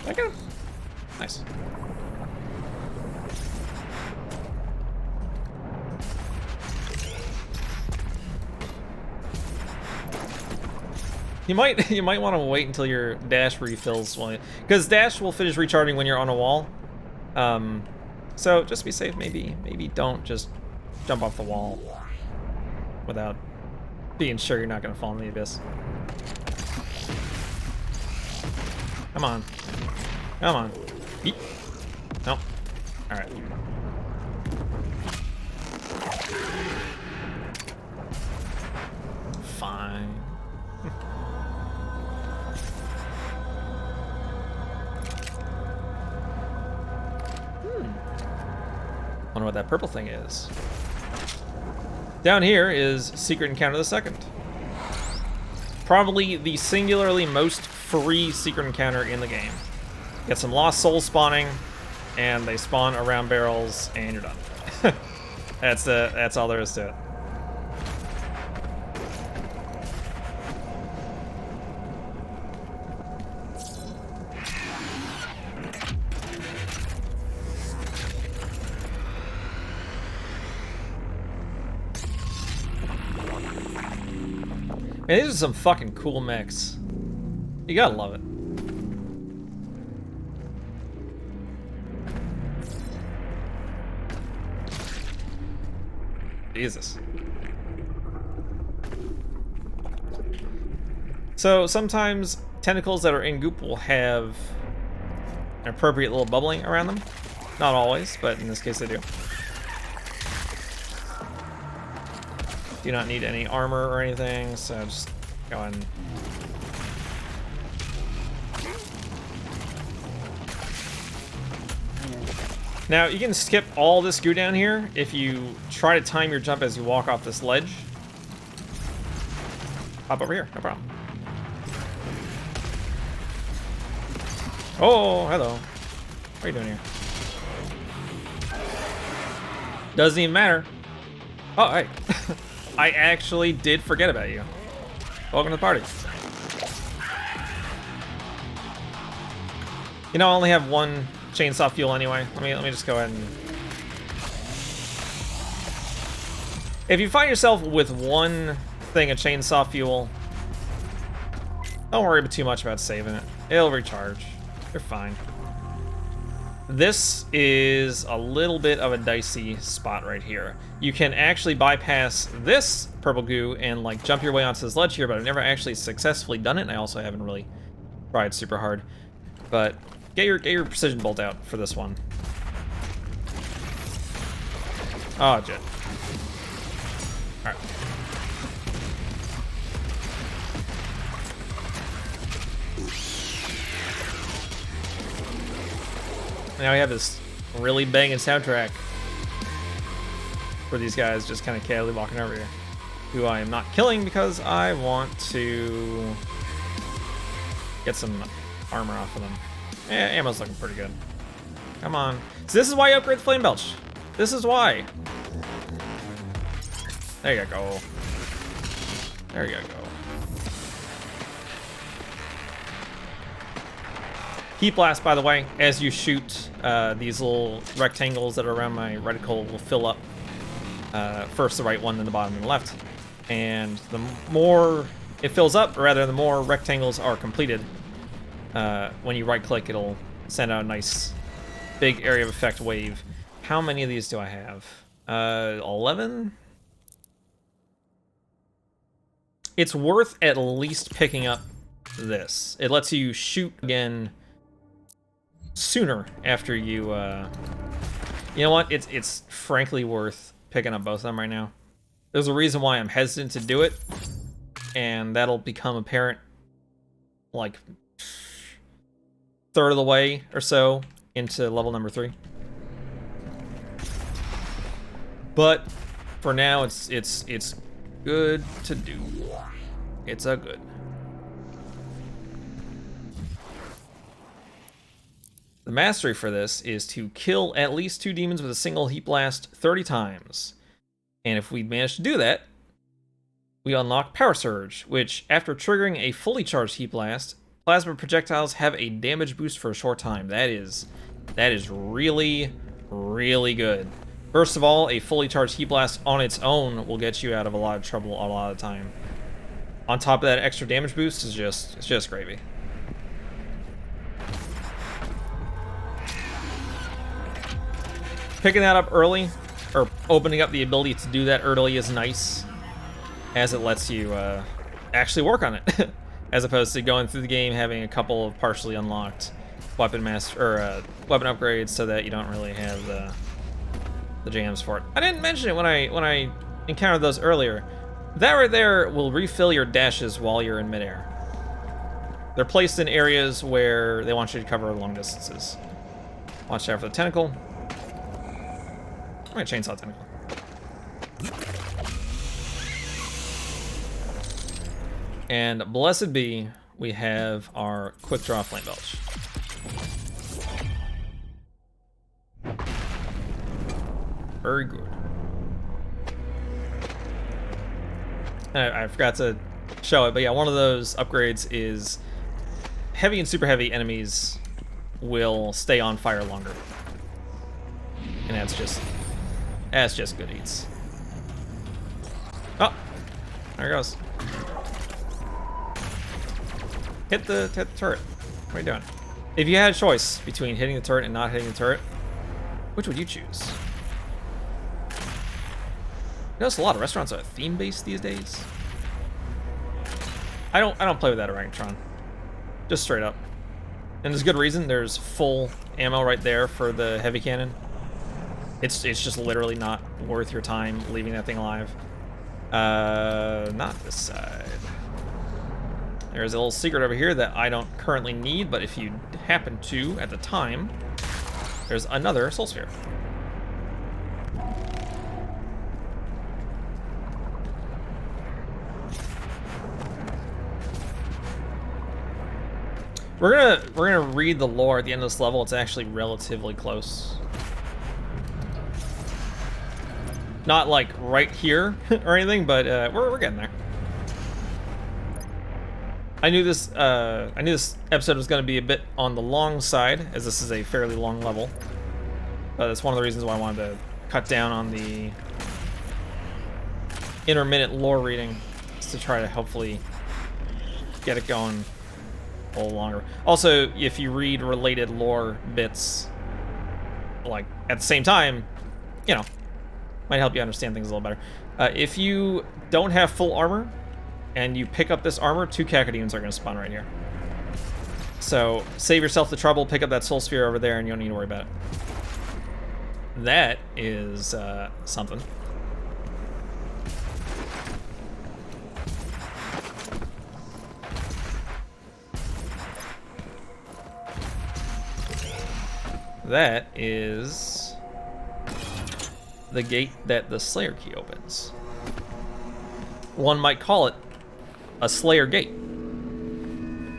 I got him. Nice. You might want to wait until your dash refills, because dash will finish recharging when you're on a wall. So just be safe. Maybe don't just jump off the wall without being sure you're not gonna fall in the abyss. Come on, come on. Yeet. No. All right. Fine. Wonder what that purple thing is. Down here is Secret Encounter the Second. Probably the singularly most free secret encounter in the game. Get some lost souls spawning, and they spawn around barrels, and you're done. That's all there is to it. Man, these are some fucking cool mechs. You gotta love it. Jesus. So sometimes tentacles that are in goop will have an appropriate little bubbling around them. Not always, but in this case they do. Do not need any armor or anything, so just go and now you can skip all this goo down here if you try to time your jump as you walk off this ledge. Hop over here, no problem. Oh, hello. What are you doing here? Doesn't even matter. Oh, hey. I actually did forget about you. Welcome to the party. You know, I only have one chainsaw fuel anyway. Let me just go ahead and... If you find yourself with one thing of chainsaw fuel, don't worry too much about saving it. It'll recharge. You're fine. This is a little bit of a dicey spot right here. You can actually bypass this purple goo and like jump your way onto this ledge here, but I've never actually successfully done it, and I also haven't really tried super hard. But get your precision bolt out for this one. Oh, jet. All right. Now we have this really banging soundtrack for these guys just kind of casually walking over here. who I am not killing because I want to get some armor off of them. Ammo's looking pretty good. Come on. So this is why you upgrade the Flame Belch. This is why. There you go. There you go. Heat Blast, by the way, as you shoot, these little rectangles that are around my reticle will fill up. First the right one, then the bottom and the left. And the more it fills up, or rather the more rectangles are completed, when you right click, it'll send out a nice big area of effect wave. How many of these do I have? 11? It's worth at least picking up this. It lets you shoot again sooner after you, you know what? It's frankly worth picking up both of them right now. There's a reason why I'm hesitant to do it, and that'll become apparent like third of the way or so into level number 3. But for now, it's good to do. It's a good. The mastery for this is to kill at least 2 demons with a single heat blast 30 times. And if we manage to do that, we unlock Power Surge, which, after triggering a fully charged heat blast, plasma projectiles have a damage boost for a short time. That is really, really good. First of all, a fully charged heat blast on its own will get you out of a lot of trouble a lot of the time. On top of that, extra damage boost is just gravy. Picking that up early, or opening up the ability to do that early, is nice, as it lets you actually work on it, as opposed to going through the game having a couple of partially unlocked weapon weapon upgrades, so that you don't really have the jams for it. I didn't mention it when I encountered those earlier. That right there will refill your dashes while you're in midair. They're placed in areas where they want you to cover long distances. Watch out for the tentacle. I'm gonna chainsaw tentacle. And blessed be, we have our quick draw Flame Belch. Very good. I forgot to show it, but yeah, one of those upgrades is heavy and super heavy enemies will stay on fire longer. And that's just good eats. Oh, there it goes. Hit the turret. What are you doing? If you had a choice between hitting the turret and not hitting the turret, which would you choose? You notice a lot of restaurants are theme-based these days. I don't play with that Orangutron. Just straight up. And there's good reason. There's full ammo right there for the heavy cannon. It's just literally not worth your time leaving that thing alive. Not this side. There's a little secret over here that I don't currently need, but if you happen to at the time, there's another soul sphere. We're gonna read the lore at the end of this level. It's actually relatively close. Not like right here or anything, but we're getting there. I knew this episode was going to be a bit on the long side, as this is a fairly long level. That's one of the reasons why I wanted to cut down on the intermittent lore reading, is to try to hopefully get it going a little longer. Also, if you read related lore bits, like at the same time, you know, might help you understand things a little better. If you don't have full armor and you pick up this armor, 2 Cacodemons are going to spawn right here. So save yourself the trouble, pick up that soul sphere over there, and you don't need to worry about it. That is something. That is the gate that the Slayer key opens. one might call it a Slayer Gate.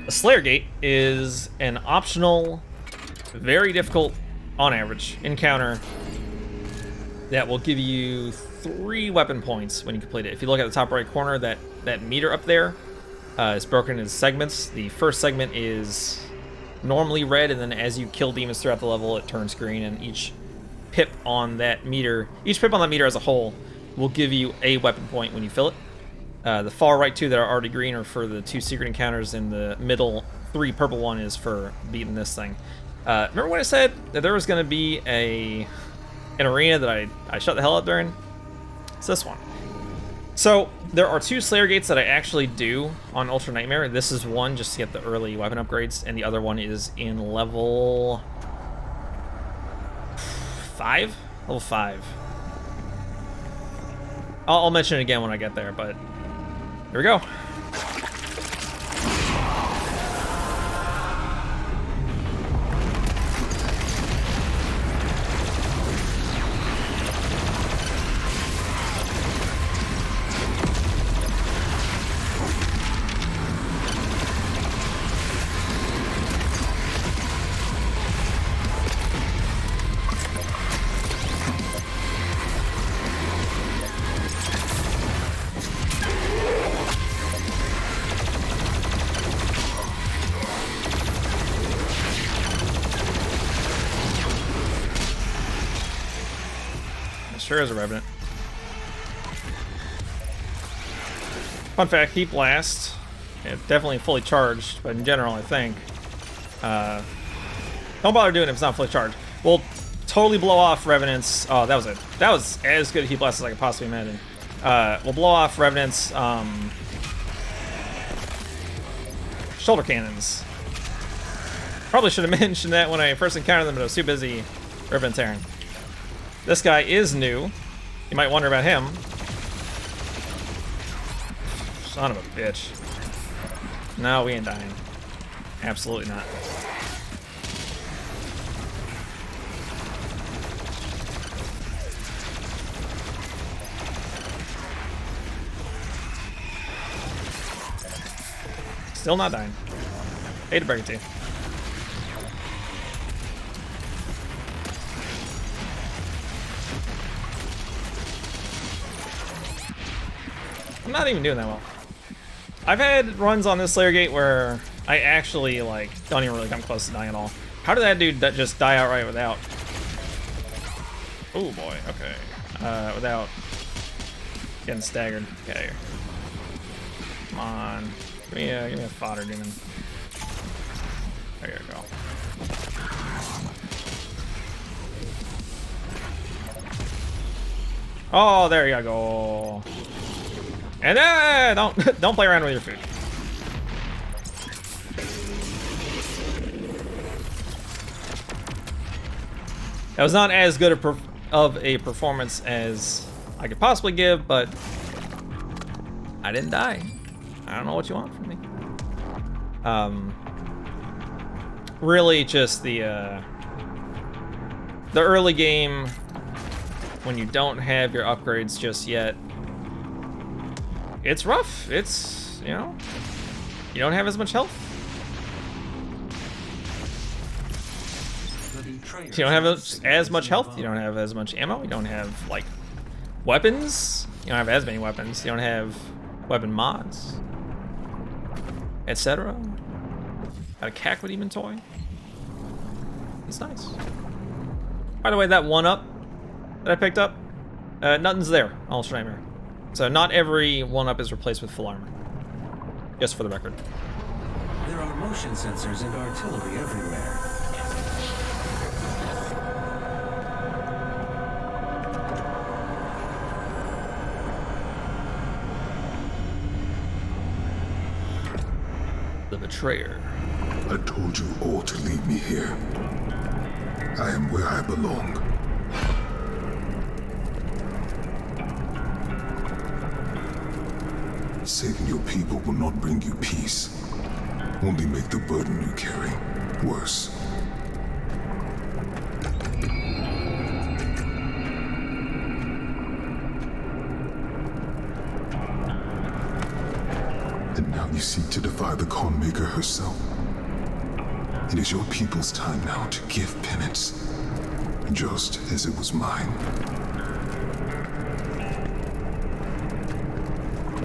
A Slayer Gate is an optional, very difficult, on average, encounter that will give you 3 weapon points when you complete it. If you look at the top right corner, that meter up there is broken into segments. The first segment is normally red, and then as you kill demons throughout the level, it turns green, and each pip on that meter as a whole will give you a weapon point when you fill it. The far right 2 that are already green are for the 2 secret encounters, and the middle 3 purple one is for beating this thing. Remember when I said that there was going to be an arena that I shut the hell up during? It's this one. So there are 2 Slayer Gates that I actually do on Ultra Nightmare. This is one just to get the early weapon upgrades, and the other one is in level 5? Level 5. I'll mention it again when I get there, but here we go. Sure is a Revenant. Fun fact, Heat Blast, it's definitely fully charged, but in general, I think, don't bother doing it if it's not fully charged. We'll totally blow off Revenants. Oh, that was it. That was as good a Heat Blast as I could possibly imagine. We'll blow off Revenants, shoulder cannons. Probably should have mentioned that when I first encountered them, but I was too busy Revenant tearing. This guy is new. You might wonder about him. Son of a bitch. No, we ain't dying. Absolutely not. Still not dying. Hate to break it to you. I'm not even doing that well. I've had runs on this Slayer Gate where I actually, like, don't even really come close to dying at all. How did that dude just die outright without... Oh boy, okay. Without getting staggered. Get out of here. Come on. Give me a fodder, demon. There you go. Oh, there you go. And then don't play around with your food. That was not as good of a performance as I could possibly give, but I didn't die. I don't know what you want from me. Really, just the early game when you don't have your upgrades just yet. It's rough. It's, you know, you don't have as much health. You don't have as much health. You don't have as much ammo. You don't have, like, weapons. You don't have as many weapons. You don't have weapon mods, etc. Got a Cackled Demon toy. It's nice. By the way, that 1-up that I picked up, nothing's there on Ultra Nightmare. So not every 1-up is replaced with full armor. Just for the record. There are motion sensors and artillery everywhere. The Betrayer. I told you all to leave me here. I am where I belong. Saving your people will not bring you peace. Only make the burden you carry worse. Now you seek to defy the Calm Maker herself. It is your people's time now to give penance, just as it was mine.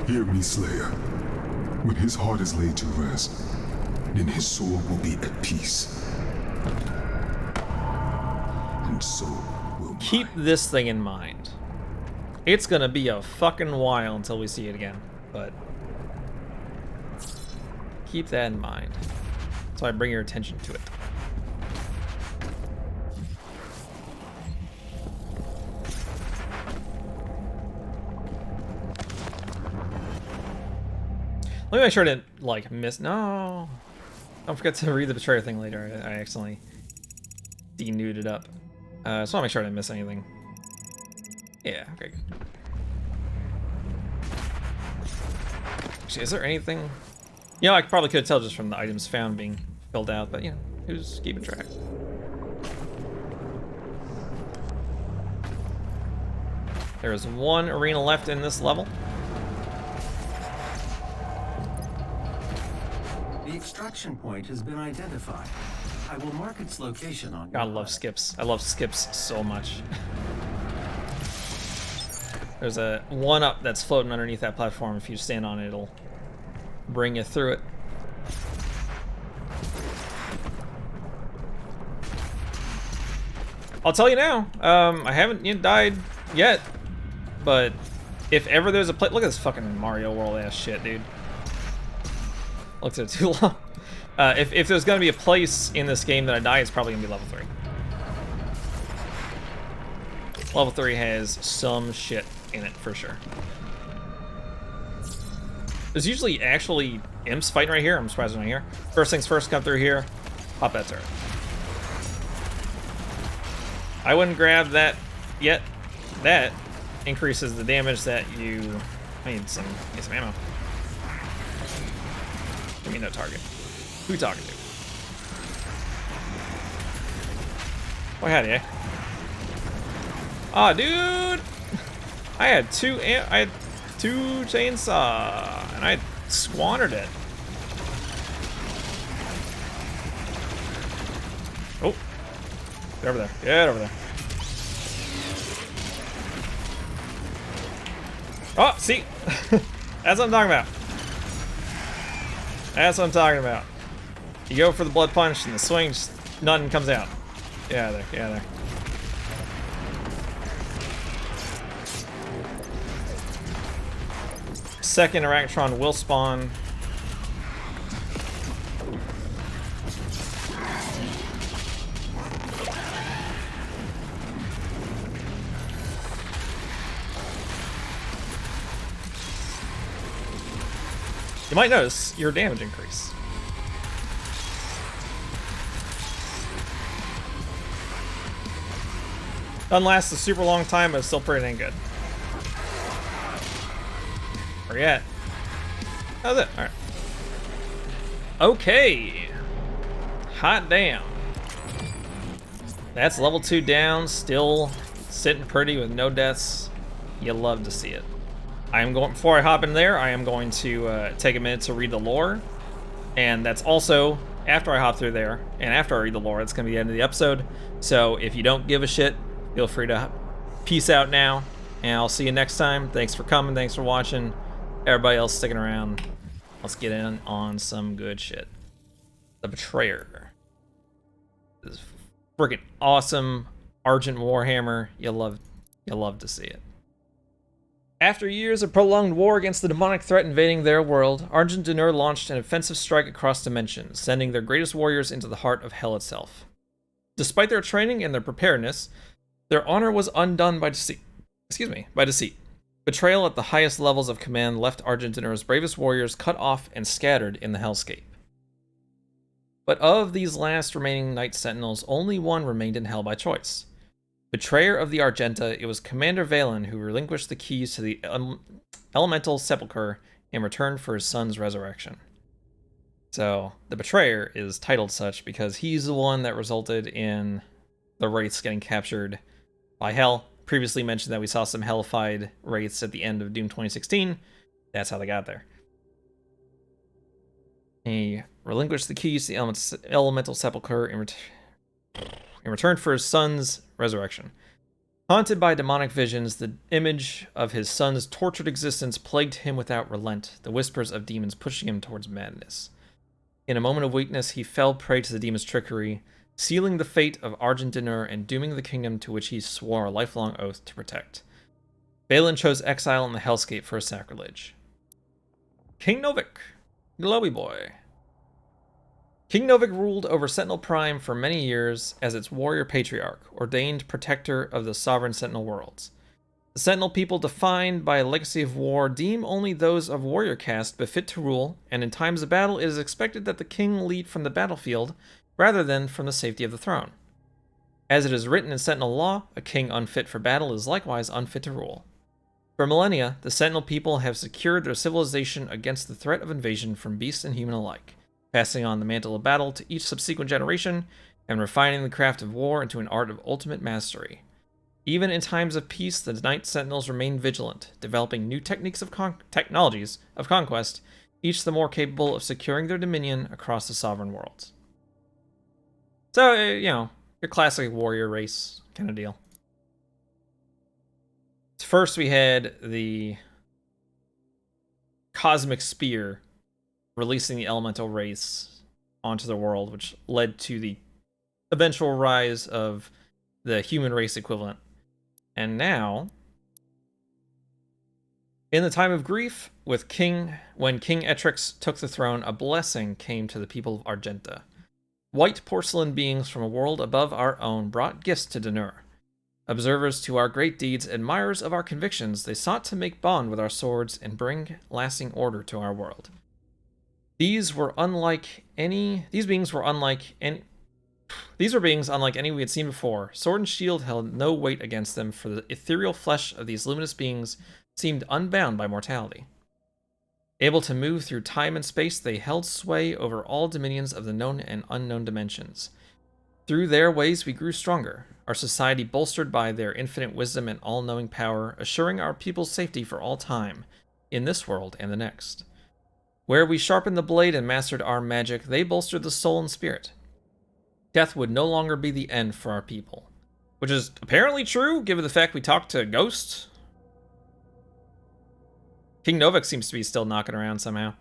Hear me, Slayer. When his heart is laid to rest, then his soul will be at peace. And so will Keep mine. this thing in mind. It's gonna be a fucking while until we see it again, but keep that in mind. So I bring your attention to it. Let me make sure I didn't, like, miss... No! Don't forget to read the betrayer thing later. I accidentally denuded up. So I want to make sure I didn't miss anything. Yeah, okay, good. Actually, is there anything... You know, I probably could tell just from the items found being filled out, but, you know, who's keeping track? There is one arena left in this level. The extraction point has been identified. I will mark its location on God, I your love HUD. skips. I love skips so much. There's a one-up that's floating underneath that platform. If you stand on it, it'll bring you through it. I'll tell you now, I haven't died yet, but if ever there's a place... Look at this fucking Mario World ass shit, dude. Looked at it too long. If there's gonna be a place in this game that I die, it's probably gonna be level 3. Level 3 has some shit in it, for sure. There's usually actually imps fighting right here. I'm surprised they're not here. First things first, come through here, pop that turret. I wouldn't grab that yet. That increases the damage that you... I need some ammo. Give me no target. Who you talking to? Oh, howdy, eh? Aw, dude! I had two chainsaw, and I squandered it. Oh, get over there. Get over there. Oh, see? That's what I'm talking about. That's what I'm talking about. You go for the blood punch and the swing, just nothing comes out. Get out of there, get out of there. Second Arachnotron will spawn. You might notice your damage increase. Doesn't last a super long time, but it's still pretty dang good. Where you at? That was it. Alright. Okay. Hot damn. That's level 2 down, still sitting pretty with no deaths. You love to see it. I am going, before I hop in there, I am going to take a minute to read the lore. And that's also, after I hop through there, and after I read the lore, that's going to be the end of the episode. So if you don't give a shit, feel free to peace out now. And I'll see you next time. Thanks for coming, thanks for watching. Everybody else sticking around. Let's get in on some good shit. The Betrayer. This is freaking awesome Argent Warhammer. You'll love to see it. After years of prolonged war against the demonic threat invading their world, Argent D'Nur launched an offensive strike across dimensions, sending their greatest warriors into the heart of hell itself. Despite their training and their preparedness, their honor was undone by deceit. Betrayal at the highest levels of command left Argent D'Nur's bravest warriors cut off and scattered in the hellscape. But of these last remaining Knight Sentinels, only one remained in hell by choice. Betrayer of the Argenta, it was Commander Valen who relinquished the keys to the elemental sepulchre in return for his son's resurrection. So, the Betrayer is titled such because he's the one that resulted in the Wraiths getting captured by Hell. Previously mentioned that we saw some hellified Wraiths at the end of Doom 2016. That's how they got there. He relinquished the keys to the elemental sepulchre in return for his son's resurrection. Haunted by demonic visions, the image of his son's tortured existence plagued him without relent, the whispers of demons pushing him towards madness. In a moment of weakness, he fell prey to the demon's trickery, sealing the fate of Argent Dinur and dooming the kingdom to which he swore a lifelong oath to protect. Balin chose exile in the Hellscape for a sacrilege. King Novik, Glowy Boy. King Novik ruled over Sentinel Prime for many years as its warrior patriarch, ordained protector of the sovereign Sentinel worlds. The Sentinel people, defined by a legacy of war, deem only those of warrior caste befit to rule, and in times of battle it is expected that the king lead from the battlefield rather than from the safety of the throne. As it is written in Sentinel law, a king unfit for battle is likewise unfit to rule. For millennia, the Sentinel people have secured their civilization against the threat of invasion from beast and human alike, passing on the mantle of battle to each subsequent generation and refining the craft of war into an art of ultimate mastery. Even in times of peace, the Knight Sentinels remain vigilant, developing new techniques of technologies of conquest, each the more capable of securing their dominion across the sovereign worlds. So, your classic warrior race kind of deal. First, we had the Cosmic Spear releasing the elemental race onto the world, which led to the eventual rise of the human race equivalent. And now, in the time of grief, when King Etrix took the throne, a blessing came to the people of Argenta. White porcelain beings from a world above our own brought gifts to Dinur. Observers to our great deeds, admirers of our convictions, they sought to make bond with our swords and bring lasting order to our world. These were beings unlike any we had seen before. Sword and shield held no weight against them, for the ethereal flesh of these luminous beings seemed unbound by mortality. Able to move through time and space, they held sway over all dominions of the known and unknown dimensions. Through their ways we grew stronger, our society bolstered by their infinite wisdom and all-knowing power, assuring our people's safety for all time, in this world and the next. Where we sharpened the blade and mastered our magic, they bolstered the soul and spirit. Death would no longer be the end for our people. Which is apparently true, given the fact we talked to Ghost. King Novik seems to be still knocking around somehow.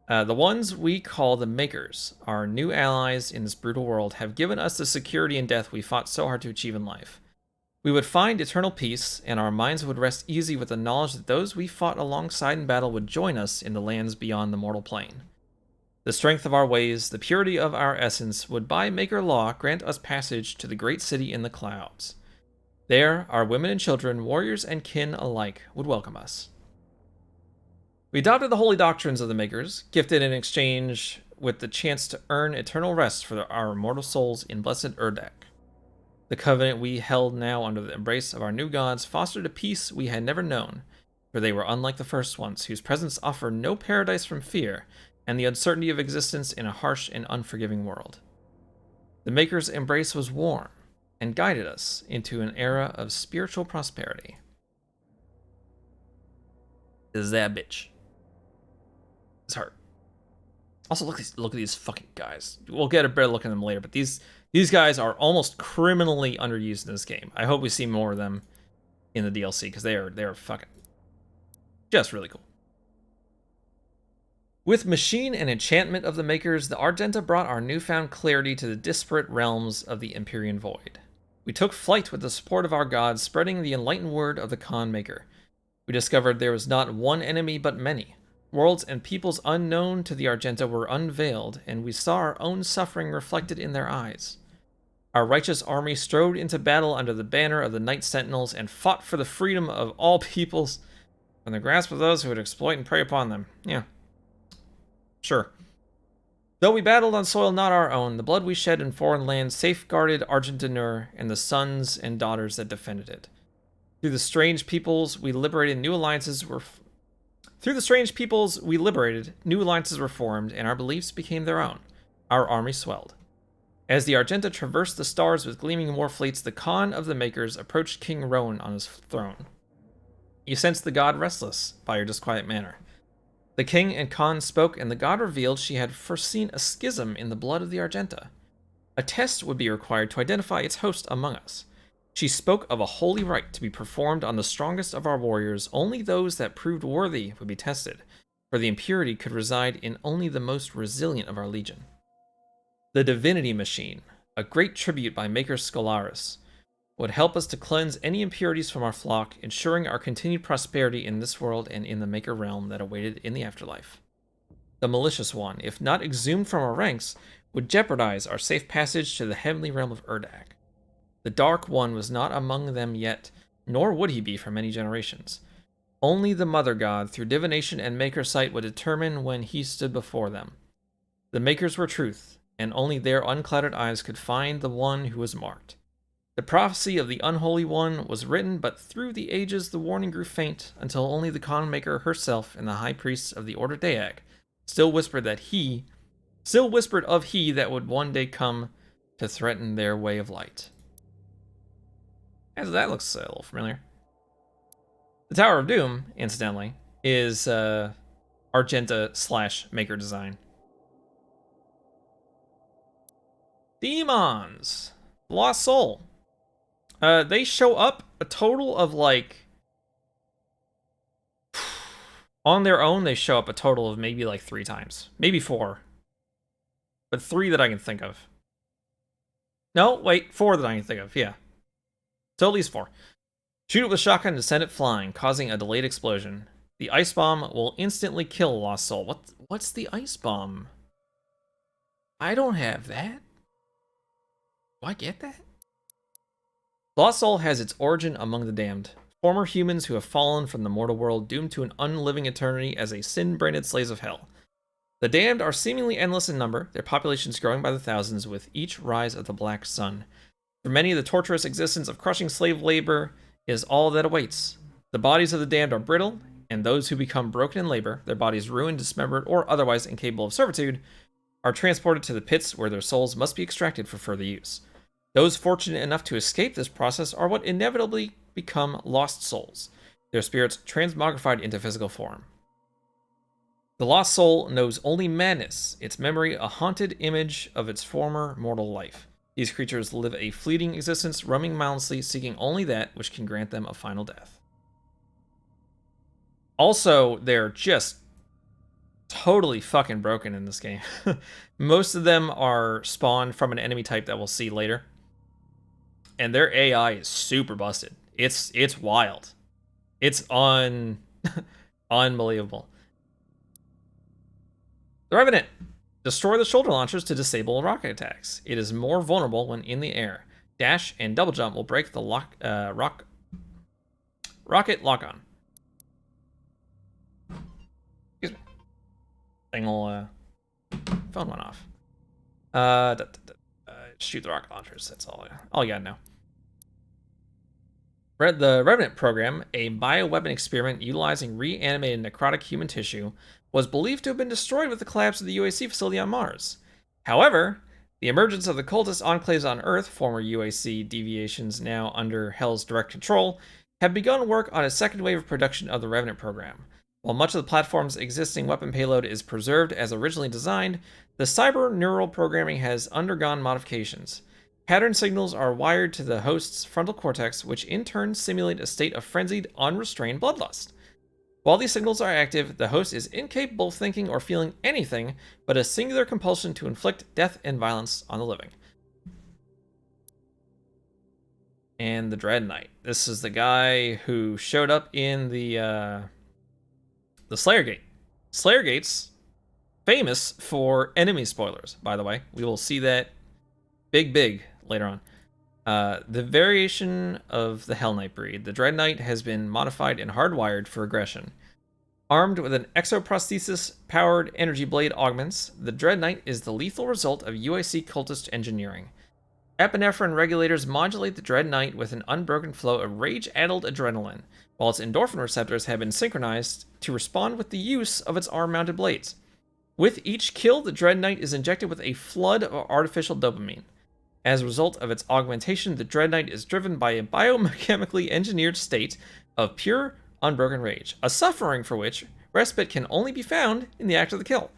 The ones we call the Makers, our new allies in this brutal world, have given us the security in death we fought so hard to achieve in life. We would find eternal peace, and our minds would rest easy with the knowledge that those we fought alongside in battle would join us in the lands beyond the mortal plane. The strength of our ways, the purity of our essence, would by Maker law grant us passage to the great city in the clouds. There, our women and children, warriors and kin alike, would welcome us. We adopted the holy doctrines of the Makers, gifted in exchange with the chance to earn eternal rest for our immortal souls in blessed Urdak. The covenant we held now under the embrace of our new gods fostered a peace we had never known, for they were unlike the first ones, whose presence offered no paradise from fear and the uncertainty of existence in a harsh and unforgiving world. The Maker's embrace was warm and guided us into an era of spiritual prosperity. Is that bitch? It's hard. Also, look at these fucking guys. We'll get a better look at them later, but these guys are almost criminally underused in this game. I hope we see more of them in the DLC, because they are fucking just really cool. With machine and enchantment of the Makers, the Argenta brought our newfound clarity to the disparate realms of the Empyrean Void. We took flight with the support of our gods, spreading the enlightened word of the Khan Maker. We discovered there was not one enemy but many. Worlds and peoples unknown to the Argenta were unveiled, and we saw our own suffering reflected in their eyes. Our righteous army strode into battle under the banner of the Knight Sentinels and fought for the freedom of all peoples from the grasp of those who would exploit and prey upon them. Yeah. Sure. Though we battled on soil not our own, the blood we shed in foreign lands safeguarded Argent Dinur and the sons and daughters that defended it. Through the strange peoples we liberated, new alliances were formed, and our beliefs became their own. Our army swelled. As the Argenta traversed the stars with gleaming war fleets, the Khan of the Makers approached King Rowan on his throne. You sensed the god restless by your disquiet manner. The king and Khan spoke, and the god revealed she had foreseen a schism in the blood of the Argenta. A test would be required to identify its host among us. She spoke of a holy rite to be performed on the strongest of our warriors. Only those that proved worthy would be tested, for the impurity could reside in only the most resilient of our legion. The Divinity Machine, a great tribute by Maker Scholaris, would help us to cleanse any impurities from our flock, ensuring our continued prosperity in this world and in the Maker realm that awaited in the afterlife. The Malicious One, if not exhumed from our ranks, would jeopardize our safe passage to the heavenly realm of Urdak. The Dark One was not among them yet, nor would he be for many generations. Only the Mother God, through divination and Maker sight, would determine when he stood before them. The Makers were truth, and only their unclouded eyes could find the one who was marked. The prophecy of the Unholy One was written, but through the ages the warning grew faint, until only the Khan Maker herself and the high priests of the Order Dayak still whispered of he that would one day come to threaten their way of light. As that looks a little familiar. The Tower of Doom, incidentally, is Argenta / Maker design. Demons. Lost Soul. They show up a total of like... On their own, they show up a total of maybe like 3 times. Maybe 4. But 3 that I can think of. No, wait, 4 that I can think of, yeah. So at least 4. Shoot it with a shotgun to send it flying, causing a delayed explosion. The ice bomb will instantly kill Lost Soul. What's the ice bomb? I don't have that. Do I get that? Lost Soul has its origin among the damned, former humans who have fallen from the mortal world, doomed to an unliving eternity as a sin-branded slaves of hell. The damned are seemingly endless in number, their populations growing by the thousands with each rise of the black sun. For many, the torturous existence of crushing slave labor is all that awaits. The bodies of the damned are brittle, and those who become broken in labor, their bodies ruined, dismembered, or otherwise incapable of servitude, are transported to the pits where their souls must be extracted for further use. Those fortunate enough to escape this process are what inevitably become lost souls, their spirits transmogrified into physical form. The lost soul knows only madness, its memory a haunted image of its former mortal life. These creatures live a fleeting existence, roaming mindlessly, seeking only that which can grant them a final death. Also, they're just totally fucking broken in this game. Most of them are spawned from an enemy type that we'll see later. And their AI is super busted. It's wild. It's unbelievable. The Revenant. Destroy the shoulder launchers to disable rocket attacks. It is more vulnerable when in the air. Dash and double jump will break the rocket lock-on. Excuse me. Thing will, phone went off. Shoot the rocket launchers. That's all you gotta know. The Revenant program, a bioweapon experiment utilizing reanimated necrotic human tissue, was believed to have been destroyed with the collapse of the UAC facility on Mars. However, the emergence of the cultist enclaves on Earth, former UAC deviations now under Hell's direct control, have begun work on a second wave of production of the Revenant program. While much of the platform's existing weapon payload is preserved as originally designed, the cyber neural programming has undergone modifications. Pattern signals are wired to the host's frontal cortex, which in turn simulate a state of frenzied, unrestrained bloodlust. While these signals are active, the host is incapable of thinking or feeling anything but a singular compulsion to inflict death and violence on the living. And the Dread Knight. This is the guy who showed up in the Slayer Gate. Slayer Gate's famous for enemy spoilers, by the way. We will see that big later on. The variation of the Hell Knight breed, the Dread Knight has been modified and hardwired for aggression. Armed with an exoprosthesis-powered energy blade augments, the Dread Knight is the lethal result of UIC cultist engineering. Epinephrine regulators modulate the Dread Knight with an unbroken flow of rage-addled adrenaline, while its endorphin receptors have been synchronized to respond with the use of its arm-mounted blades. With each kill, the Dread Knight is injected with a flood of artificial dopamine. As a result of its augmentation, the Dread Knight is driven by a biochemically engineered state of pure, unbroken rage, a suffering for which Respite can only be found in the act of the kill.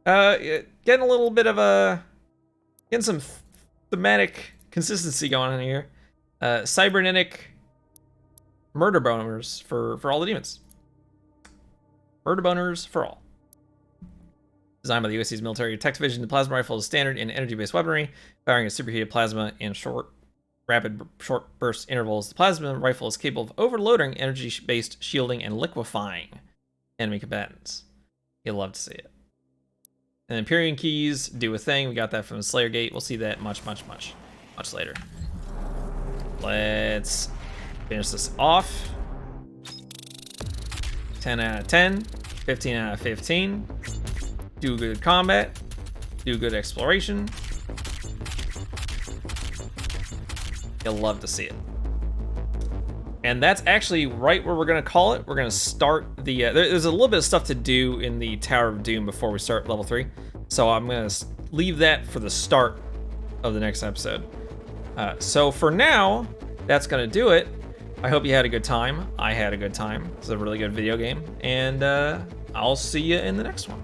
Getting a little bit of a... Getting some thematic consistency going on here. Cybernetic murder boners for all the demons. Murder boners for all. Designed by the USC's military tech division, the plasma rifle is standard in energy-based weaponry, firing a superheated plasma in rapid short burst intervals. The plasma rifle is capable of overloading energy-based shielding and liquefying enemy combatants. You'll love to see it. And Empyrean keys do a thing. We got that from the Slayer Gate. We'll see that much later. Let's finish this off. 10 out of 10, 15 out of 15. Do good combat, do good exploration. You'll love to see it. And that's actually right where we're gonna call it. We're gonna start the, there's a little bit of stuff to do in the Tower of Doom before we start level 3. So I'm gonna leave that for the start of the next episode. So for now, that's gonna do it. I hope you had a good time. I had a good time. It's a really good video game. And I'll see you in the next one.